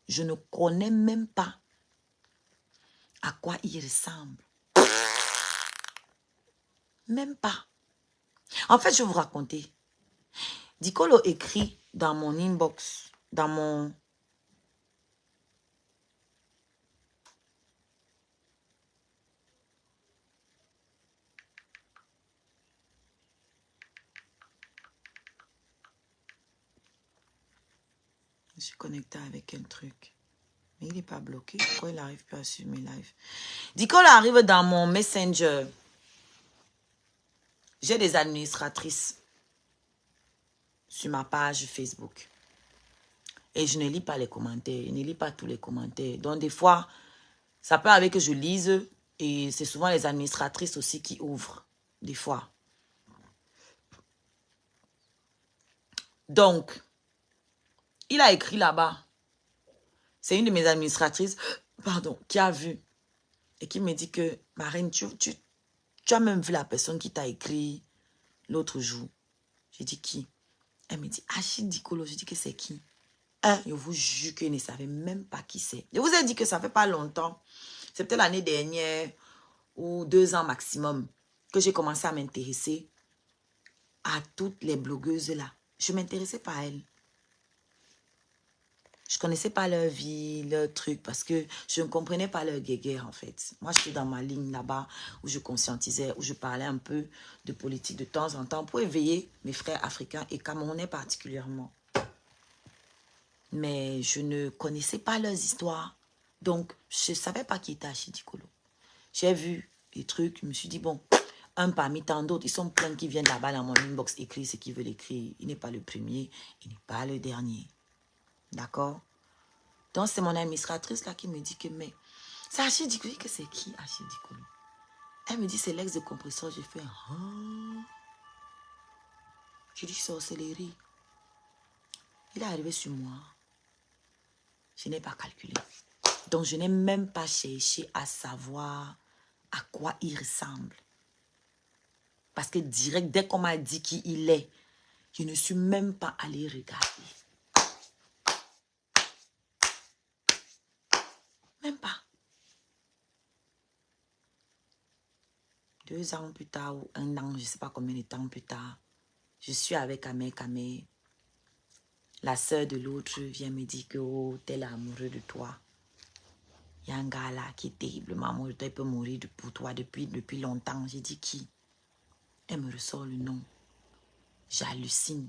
Je ne connais même pas à quoi il ressemble. Même pas. En fait, je vais vous raconter. Dicolo écrit dans mon inbox, dans mon... Je suis connectée avec un truc. Mais il n'est pas bloqué. Pourquoi il n'arrive pas à suivre mes lives? Dicolo arrive dans mon Messenger. J'ai des administratrices sur ma page Facebook. Et je ne lis pas les commentaires. Je ne lis pas tous les commentaires. Donc, des fois, ça peut arriver que je lise. Et c'est souvent les administratrices aussi qui ouvrent. Des fois. Donc, il a écrit là-bas. C'est une de mes administratrices, pardon, qui a vu. Et qui me dit que, Marine, tu as même vu la personne qui t'a écrit l'autre jour. J'ai dit qui? Elle me dit, Achille Dicolo. Je dis que c'est qui? Je vous jure que je ne savais même pas qui c'est. Je vous ai dit que ça fait pas longtemps. C'est peut-être l'année dernière ou 2 ans maximum que j'ai commencé à m'intéresser à toutes les blogueuses là. Je ne m'intéressais pas à elles. Je ne connaissais pas leur vie, leur truc, parce que je ne comprenais pas leur guéguerre en fait. Moi, j'étais dans ma ligne là-bas où je conscientisais, où je parlais un peu de politique de temps en temps pour éveiller mes frères africains et camerounais particulièrement. Mais je ne connaissais pas leurs histoires. Donc, je ne savais pas qui était Achille Dicolo. J'ai vu des trucs, je me suis dit, bon, un parmi tant d'autres, ils sont pleins qui viennent là-bas dans mon inbox écrire ce qu'ils veulent écrire. Il n'est pas le premier, il n'est pas le dernier. D'accord? Donc, c'est mon administratrice là qui me dit que, mais, c'est Achille Dicolo. Que c'est qui Achille Dicolo? Elle me dit, c'est l'ex de compresseur. J'ai fait, ah. Je dis, sorcellerie. Il est arrivé sur moi. Je n'ai pas calculé. Donc, je n'ai même pas cherché à savoir à quoi il ressemble. Parce que direct, dès qu'on m'a dit qui il est, je ne suis même pas allée regarder. Même pas. 2 ans plus tard ou 1 an, je ne sais pas combien de temps plus tard, je suis avec Amé Kamé. La sœur de l'autre vient me dire que oh, tel est amoureux de toi. Il y a un gars là qui est terriblement amoureux de toi, il peut mourir pour toi depuis longtemps. J'ai dit qui? Elle me ressort le nom. J'hallucine.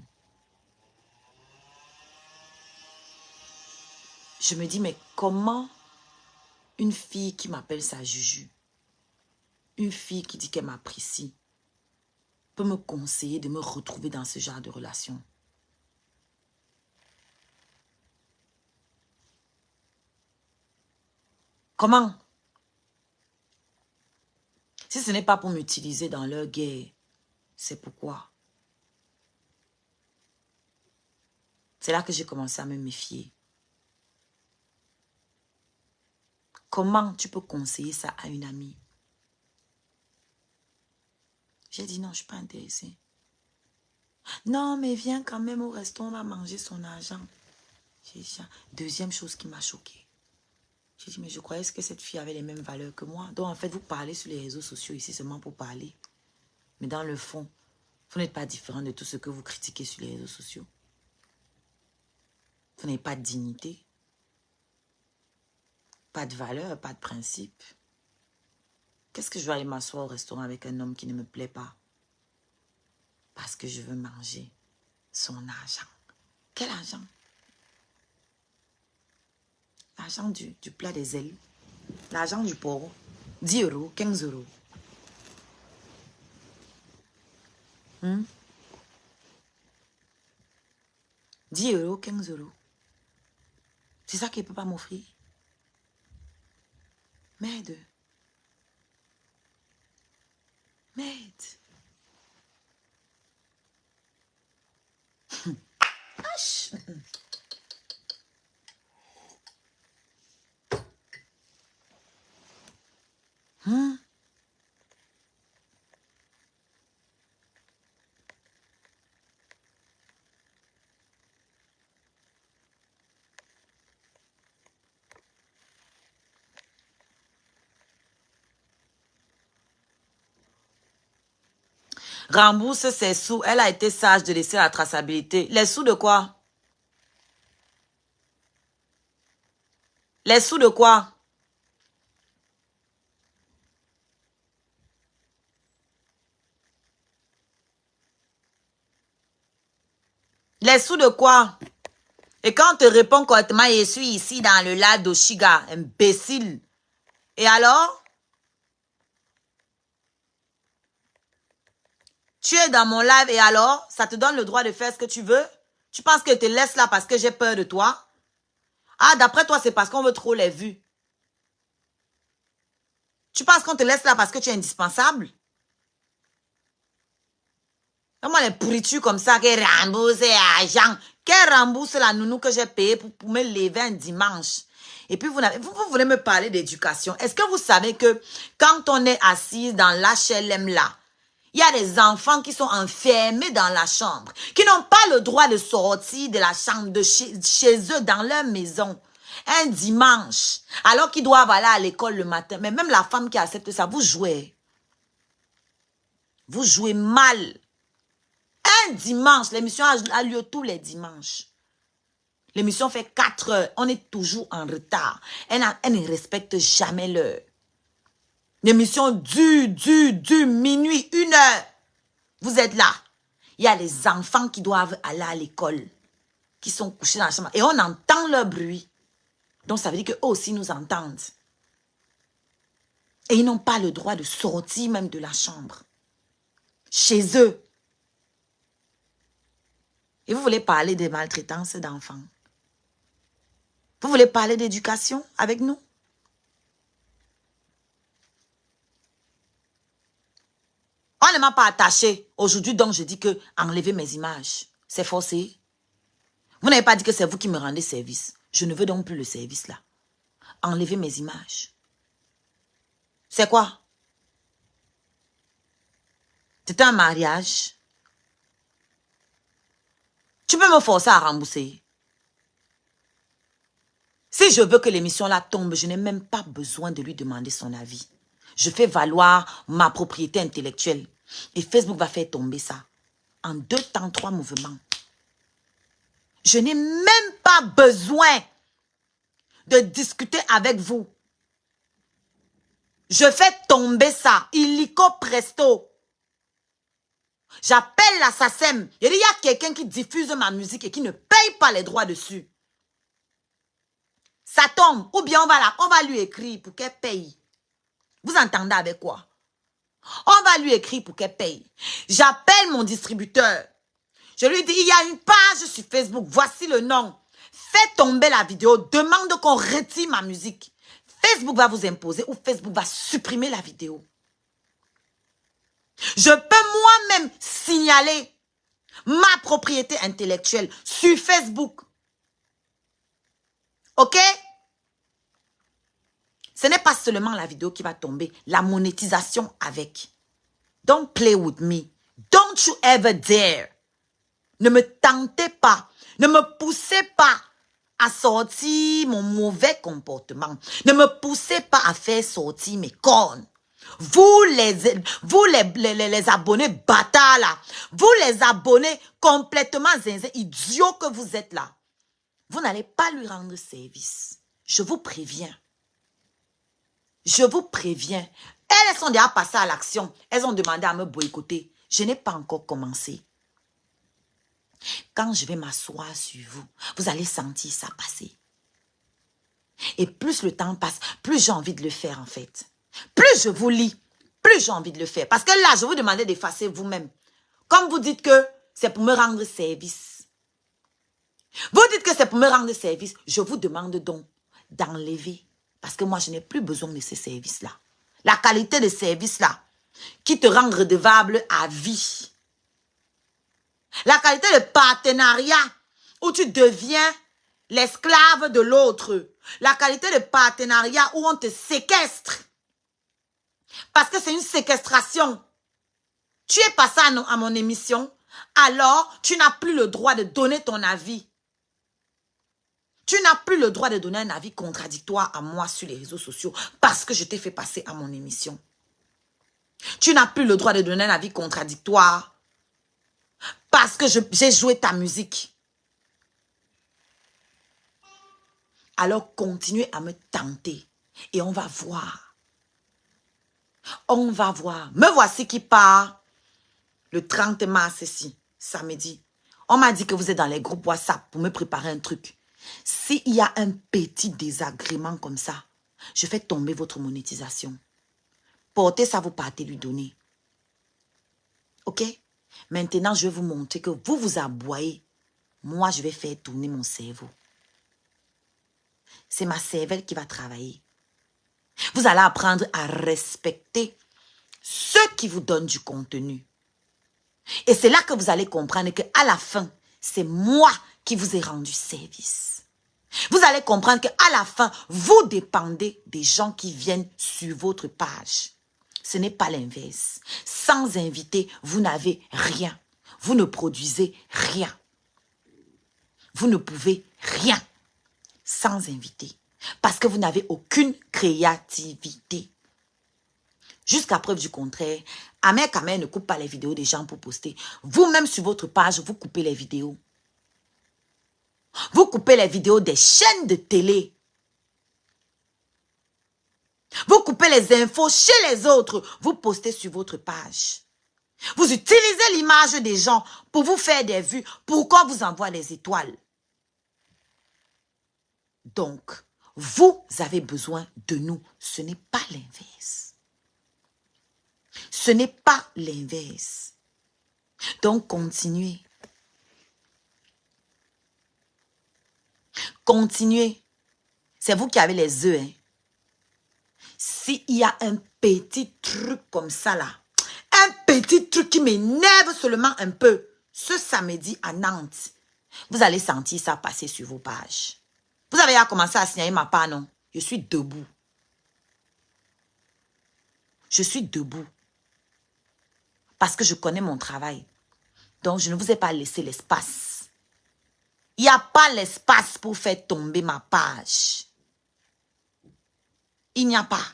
Je me dis, mais comment une fille qui m'appelle sa Juju, une fille qui dit qu'elle m'apprécie, peut me conseiller de me retrouver dans ce genre de relation? Comment? Si ce n'est pas pour m'utiliser dans leur guerre, c'est pourquoi. C'est là que j'ai commencé à me méfier. Comment tu peux conseiller ça à une amie? J'ai dit non, je ne suis pas intéressée. Non, mais viens quand même au resto, on va manger son argent. J'ai dit, deuxième chose qui m'a choquée. J'ai dit, mais je croyais que cette fille avait les mêmes valeurs que moi. Donc en fait, vous parlez sur les réseaux sociaux ici seulement pour parler. Mais dans le fond, vous n'êtes pas différent de tout ce que vous critiquez sur les réseaux sociaux. Vous n'avez pas de dignité. Pas de valeur, pas de principe. Qu'est-ce que je vais aller m'asseoir au restaurant avec un homme qui ne me plaît pas? Parce que je veux manger son argent. Quel argent? L'argent du plat des ailes. L'argent du porc. 10 euros, 15 euros. 10 euros, 15 euros. C'est ça qu'il ne peut pas m'offrir. Merde. Merde. H. Rembourse ses sous. Elle a été sage de laisser la traçabilité. Les sous de quoi? Les sous de quoi? Les sous de quoi? Et quand on te répond correctement, je suis ici dans le lac d'Oshiga, imbécile. Et alors? Tu es dans mon live et alors? Ça te donne le droit de faire ce que tu veux? Tu penses que je te laisse là parce que j'ai peur de toi? Ah, d'après toi, c'est parce qu'on veut trop les vues. Tu penses qu'on te laisse là parce que tu es indispensable? Comment les pourritures comme ça, qui remboursent l'argent? Quel rembourse la nounou que j'ai payé pour me lever un dimanche? Et puis, vous voulez me parler d'éducation. Est-ce que vous savez que quand on est assis dans l'HLM là, il y a des enfants qui sont enfermés dans la chambre, qui n'ont pas le droit de sortir de la chambre, de chez eux, dans leur maison, un dimanche, alors qu'ils doivent aller à l'école le matin. Mais même la femme qui accepte ça, vous jouez. Vous jouez mal. Un dimanche, l'émission a lieu tous les dimanches. L'émission fait 4 heures. On est toujours en retard. Elle ne respecte jamais l'heure. L'émission dure, minuit, 1 heure. Vous êtes là. Il y a les enfants qui doivent aller à l'école, qui sont couchés dans la chambre. Et on entend leur bruit. Donc ça veut dire qu'eux aussi nous entendent. Et ils n'ont pas le droit de sortir même de la chambre. Chez eux. Et vous voulez parler des maltraitances d'enfants? Vous voulez parler d'éducation avec nous? On ne m'a pas attaché aujourd'hui, donc je dis que enlever mes images, c'est forcé. Vous n'avez pas dit que c'est vous qui me rendez service. Je ne veux donc plus le service là. Enlevez mes images. C'est quoi? C'était un mariage. Tu peux me forcer à rembourser. Si je veux que l'émission là tombe, je n'ai même pas besoin de lui demander son avis. Je fais valoir ma propriété intellectuelle. Et Facebook va faire tomber ça. En 2 temps, 3 mouvements. Je n'ai même pas besoin de discuter avec vous. Je fais tomber ça. Illico presto. J'appelle la SACEM. Il y a quelqu'un qui diffuse ma musique et qui ne paye pas les droits dessus. Ça tombe. Ou bien on va lui écrire pour qu'elle paye. Vous entendez avec quoi? On va lui écrire pour qu'elle paye. J'appelle mon distributeur. Je lui dis, il y a une page sur Facebook. Voici le nom. Fais tomber la vidéo. Demande qu'on retire ma musique. Facebook va vous imposer ou Facebook va supprimer la vidéo. Je peux moi-même signaler ma propriété intellectuelle sur Facebook. OK? Ce n'est pas seulement la vidéo qui va tomber, la monétisation avec. Don't play with me. Don't you ever dare. Ne me tentez pas. Ne me poussez pas à sortir mon mauvais comportement. Ne me poussez pas à faire sortir mes cornes. Vous les abonnés bâtards là, vous les abonnés complètement zinzin, idiots que vous êtes là, vous n'allez pas lui rendre service. Je vous préviens. Je vous préviens. Elles sont déjà passées à l'action. Elles ont demandé à me boycotter. Je n'ai pas encore commencé. Quand je vais m'asseoir sur vous, vous allez sentir ça passer. Et plus le temps passe, plus j'ai envie de le faire en fait. Plus je vous lis, plus j'ai envie de le faire. Parce que là, je vous demandais d'effacer vous-même. Comme vous dites que c'est pour me rendre service. Vous dites que c'est pour me rendre service. Je vous demande donc d'enlever. Parce que moi, je n'ai plus besoin de ces services-là. La qualité de service-là, qui te rend redevable à vie. La qualité de partenariat, où tu deviens l'esclave de l'autre. La qualité de partenariat où on te séquestre. Parce que c'est une séquestration. Tu es passé à mon émission, alors tu n'as plus le droit de donner ton avis. Tu n'as plus le droit de donner un avis contradictoire à moi sur les réseaux sociaux parce que je t'ai fait passer à mon émission. Tu n'as plus le droit de donner un avis contradictoire parce que j'ai joué ta musique. Alors continuez à me tenter et on va voir. On va voir. Me voici qui part le 30 mars ici, samedi. On m'a dit que vous êtes dans les groupes WhatsApp pour me préparer un truc. S'il y a un petit désagrément comme ça, je fais tomber votre monétisation. Portez ça, vous partez lui donner. OK? Maintenant, je vais vous montrer que vous vous aboyez. Moi, je vais faire tourner mon cerveau. C'est ma cervelle qui va travailler. Vous allez apprendre à respecter ceux qui vous donnent du contenu. Et c'est là que vous allez comprendre qu'à la fin, c'est moi qui vous ai rendu service. Vous allez comprendre qu'à la fin, vous dépendez des gens qui viennent sur votre page. Ce n'est pas l'inverse. Sans invité, vous n'avez rien. Vous ne produisez rien. Vous ne pouvez rien sans invité. Parce que vous n'avez aucune créativité. Jusqu'à preuve du contraire, Amer Kamer ne coupe pas les vidéos des gens pour poster. Vous-même sur votre page, vous coupez les vidéos. Vous coupez les vidéos des chaînes de télé. Vous coupez les infos chez les autres. Vous postez sur votre page. Vous utilisez l'image des gens pour vous faire des vues. Pourquoi vous envoie des étoiles? Donc, vous avez besoin de nous. Ce n'est pas l'inverse. Ce n'est pas l'inverse. Donc, continuez. Continuez. C'est vous qui avez les œufs. Hein. S'il y a un petit truc comme ça là, un petit truc qui m'énerve seulement un peu, ce samedi à Nantes, Vous allez sentir ça passer sur vos pages. Vous avez à commencer à signaler ma part, non? Je suis debout. Je suis debout. Parce que je connais mon travail. Donc, je ne vous ai pas laissé l'espace. Il n'y a pas l'espace pour faire tomber ma page. Il n'y a pas.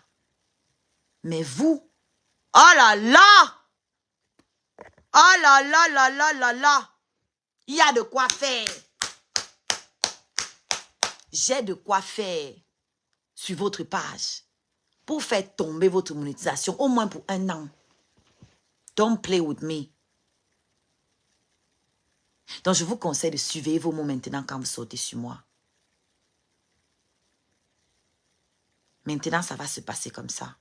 Mais vous, oh là là! Oh là là là là là là! Il y a de quoi faire. J'ai de quoi faire sur votre page pour faire tomber votre monétisation au moins pour 1 an. Don't play with me. Donc, je vous conseille de suivre vos mots maintenant quand vous sortez sur moi. Maintenant, ça va se passer comme ça.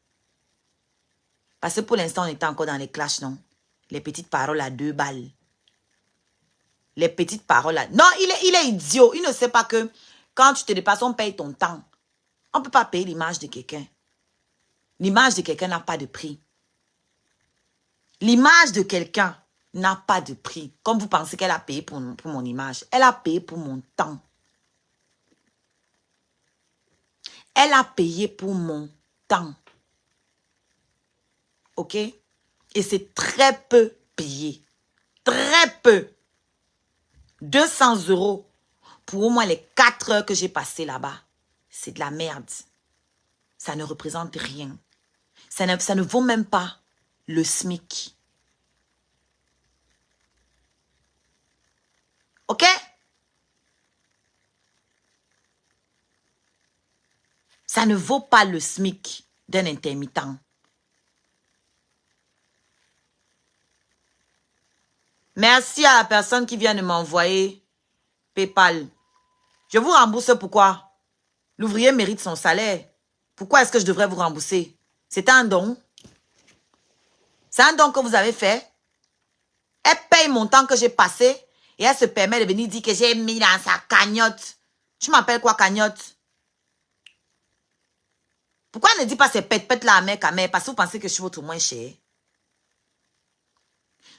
Parce que pour l'instant, on était encore dans les clashs, non? Les petites paroles à 2 balles. Les petites paroles à... Non, il est idiot. Il ne sait pas que quand tu te dépasses, on paye ton temps. On ne peut pas payer l'image de quelqu'un. L'image de quelqu'un n'a pas de prix. L'image de quelqu'un n'a pas de prix. Comme vous pensez qu'elle a payé pour mon image. Elle a payé pour mon temps. Elle a payé pour mon temps. OK? Et c'est très peu payé. Très peu. 200 € pour au moins les 4 heures que j'ai passées là-bas. C'est de la merde. Ça ne représente rien. Ça ne vaut même pas le SMIC. OK? Ça ne vaut pas le SMIC d'un intermittent. Merci à la personne qui vient de m'envoyer PayPal. Je vous rembourse pourquoi? L'ouvrier mérite son salaire. Pourquoi est-ce que je devrais vous rembourser? C'est un don. C'est un don que vous avez fait. Elle paye mon temps que j'ai passé et elle se permet de venir dire que j'ai mis dans sa cagnotte. Tu m'appelles quoi cagnotte? Pourquoi elle ne dit pas ces pète-pète là à mère qu'à mère? Parce que vous pensez que je suis votre moins cher.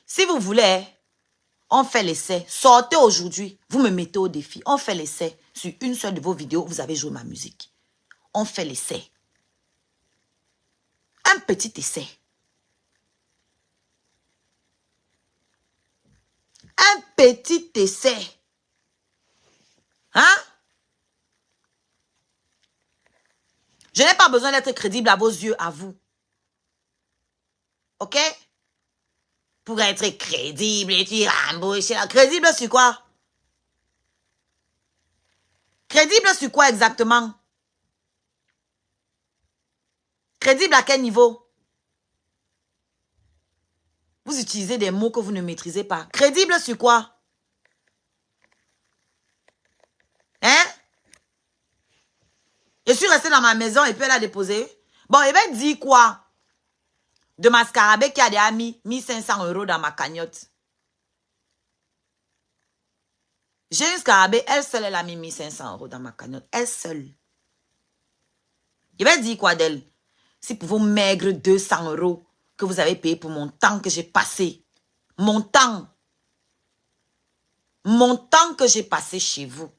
Si vous voulez, on fait l'essai. Sortez aujourd'hui. Vous me mettez au défi. On fait l'essai. Sur une seule de vos vidéos, vous avez joué ma musique. On fait l'essai. Un petit essai. Un petit essai. Hein? Je n'ai pas besoin d'être crédible à vos yeux, à vous. OK? Pour être crédible et tu rembouches. Crédible sur quoi? Crédible sur quoi exactement? Crédible à quel niveau? Vous utilisez des mots que vous ne maîtrisez pas. Crédible sur quoi? Hein? Je suis restée dans ma maison et puis elle a déposé. Bon, il va dire quoi? De ma scarabée qui a déjà mis 1500 € dans ma cagnotte. J'ai une scarabée, elle seule, elle a mis 1500 € dans ma cagnotte. Elle seule. Il va dire quoi d'elle? Si pour vos maigres 200 € que vous avez payé pour mon temps que j'ai passé. Mon temps. Mon temps que j'ai passé chez vous.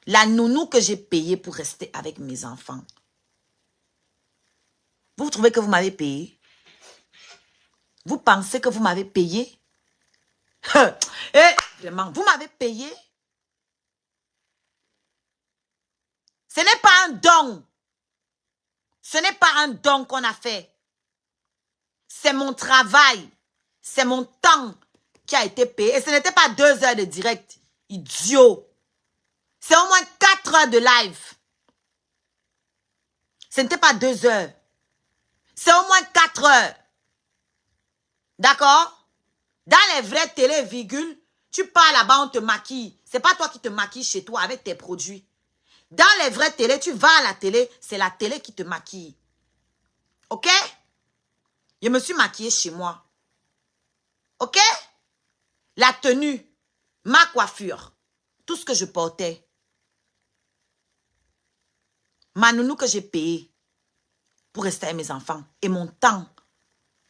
La nounou que j'ai payée pour rester avec mes enfants. Vous trouvez que vous m'avez payé? Vous pensez que vous m'avez payé? Vraiment, vous m'avez payé? Ce n'est pas un don. Ce n'est pas un don qu'on a fait. C'est mon travail. C'est mon temps qui a été payé. Et ce n'était pas 2 heures de direct. Idiot. C'est au moins 4 heures de live. Ce n'était pas 2 heures. C'est au moins 4 heures. D'accord? Dans les vraies télé, virgule, tu pars là-bas, on te maquille. C'est pas toi qui te maquilles chez toi avec tes produits. Dans les vraies télé, tu vas à la télé, c'est la télé qui te maquille. OK? Je me suis maquillée chez moi. OK? La tenue, ma coiffure, tout ce que je portais. Ma nounou que j'ai payée pour rester avec mes enfants. Et mon temps.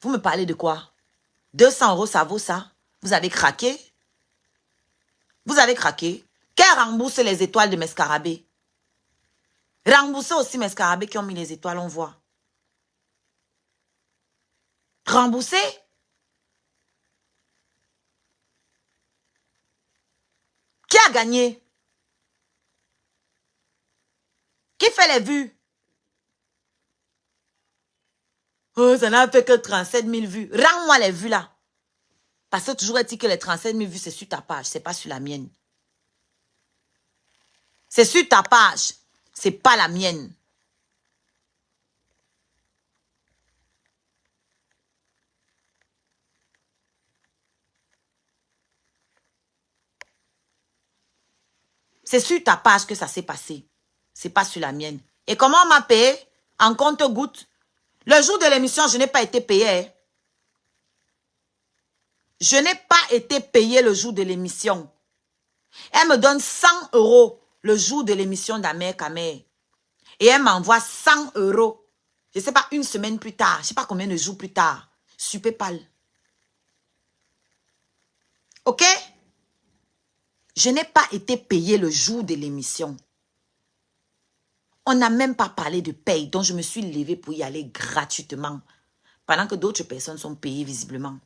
Vous me parlez de quoi? 200 €, ça vaut ça? Vous avez craqué? Vous avez craqué. Qu'elle rembourse les étoiles de mes scarabées. Remboursez aussi mes scarabées qui ont mis les étoiles, on voit. Remboursez. Qui a gagné? Qui fait les vues? Oh, ça n'a fait que 37 000 vues. Rends-moi les vues là. Parce que toujours est-il que les 37 000 vues, c'est sur ta page, c'est pas sur la mienne. C'est sur ta page, c'est pas la mienne. C'est sur ta page que ça s'est passé. C'est pas sur la mienne. Et comment on m'a payé? En compte-gouttes. Le jour de l'émission, je n'ai pas été payé. Hein. Je n'ai pas été payé le jour de l'émission. Elle me donne 100 € le jour de l'émission d'Amer Kamer. Et elle m'envoie 100 €. Je ne sais pas, une semaine plus tard. Je ne sais pas combien de jours plus tard. Sur PayPal. OK? Je n'ai pas été payé le jour de l'émission. On n'a même pas parlé de paye. Donc, je me suis levée pour y aller gratuitement. Pendant que d'autres personnes sont payées visiblement.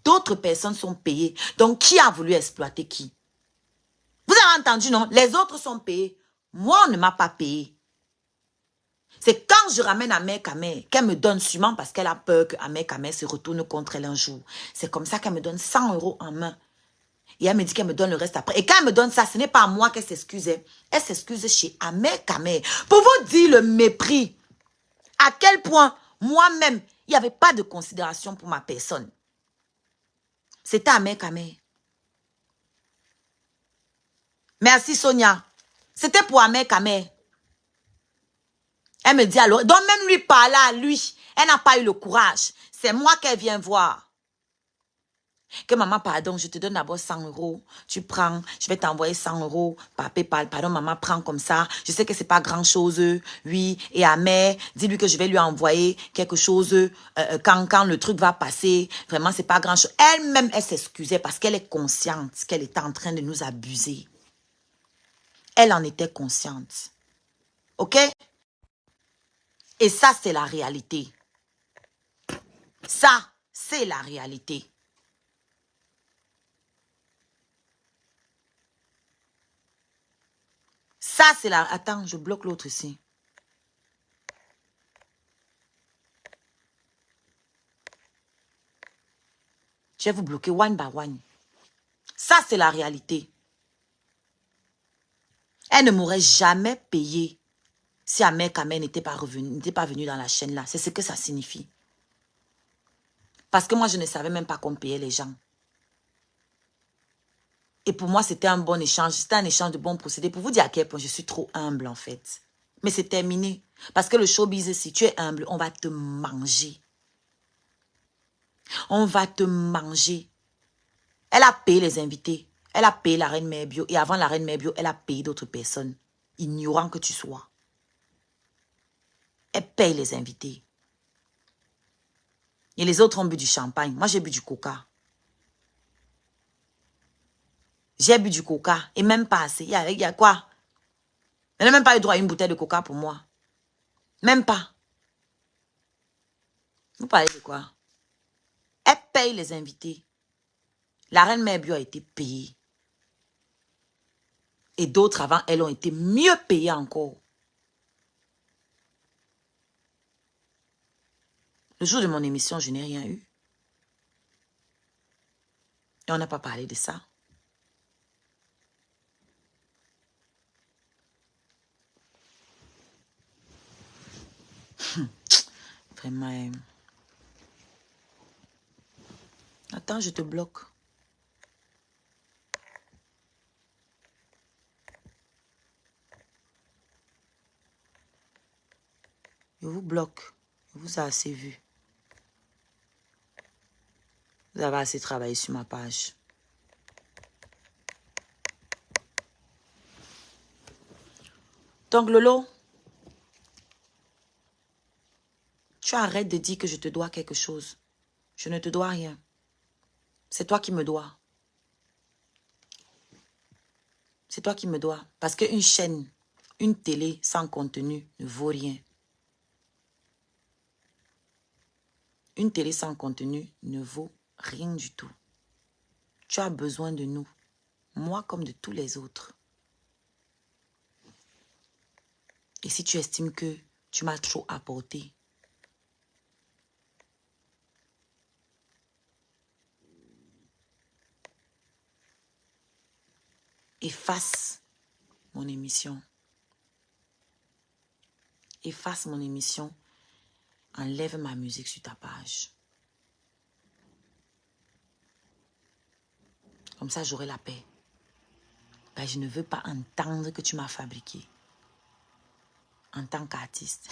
D'autres personnes sont payées. Donc, qui a voulu exploiter qui? Vous avez entendu, non? Les autres sont payés. Moi, on ne m'a pas payé. C'est quand je ramène Amer Kamer qu'elle me donne sûrement parce qu'elle a peur que Amer Kamer se retourne contre elle un jour. C'est comme ça qu'elle me donne 100 € en main. Et elle me dit qu'elle me donne le reste après. Et quand elle me donne ça, ce n'est pas à moi qu'elle s'excuse. Elle s'excuse chez Amer Kamer. Pour vous dire le mépris. À quel point, moi-même, il n'y avait pas de considération pour ma personne. C'était Amer Kamer. Merci Sonia. C'était pour Amer Kamer. Elle me dit alors, donc même lui parler à lui, elle n'a pas eu le courage. C'est moi qu'elle vient voir. Que maman, pardon, je te donne d'abord 100 €. Tu prends, je vais t'envoyer 100 € par PayPal. Pardon, maman, prends comme ça. Je sais que c'est pas grand chose. Oui, et Amer, dis-lui que je vais lui envoyer quelque chose quand le truc va passer. Vraiment, c'est pas grand chose. Elle-même, elle s'excusait parce qu'elle est consciente qu'elle était en train de nous abuser. Elle en était consciente. OK? Et ça, c'est la réalité. Ça, c'est la réalité. Ça, c'est la... Attends, je bloque l'autre ici. Je vais vous bloquer one by one. Ça, c'est la réalité. Elle ne m'aurait jamais payé si Amer Kamer n'était pas venu dans la chaîne là. C'est ce que ça signifie. Parce que moi, je ne savais même pas qu'on payait les gens. Et pour moi, c'était un bon échange. C'était un échange de bons procédés. Pour vous dire à quel point je suis trop humble, en fait. Mais c'est terminé. Parce que le showbiz, si tu es humble, on va te manger. On va te manger. Elle a payé les invités. Elle a payé la reine Mère Bio. Et avant la reine Mère Bio, elle a payé d'autres personnes. Ignorant que tu sois. Elle paye les invités. Et les autres ont bu du champagne. Moi, j'ai bu du coca. J'ai bu du coca. Et même pas assez. Il y a quoi? Elle n'a même pas eu droit à une bouteille de coca pour moi. Même pas. Vous parlez de quoi? Elle paye les invités. La reine Mère Bio a été payée. Et d'autres avant elle ont été mieux payées encore. Le jour de mon émission, je n'ai rien eu. Et on n'a pas parlé de ça. Vraiment. Attends, je te bloque. Je vous bloque. Je vous ai assez vu. Vous avez assez travaillé sur ma page. Donc, Lolo, tu arrêtes de dire que je te dois quelque chose. Je ne te dois rien. C'est toi qui me dois. C'est toi qui me dois. Parce qu'une chaîne, une télé sans contenu ne vaut rien. Une télé sans contenu ne vaut rien du tout. Tu as besoin de nous. Moi comme de tous les autres. Et si tu estimes que tu m'as trop apporté, efface mon émission. Efface mon émission. Enlève ma musique sur ta page. Comme ça, j'aurai la paix. Ben, je ne veux pas entendre que tu m'as fabriqué en tant qu'artiste.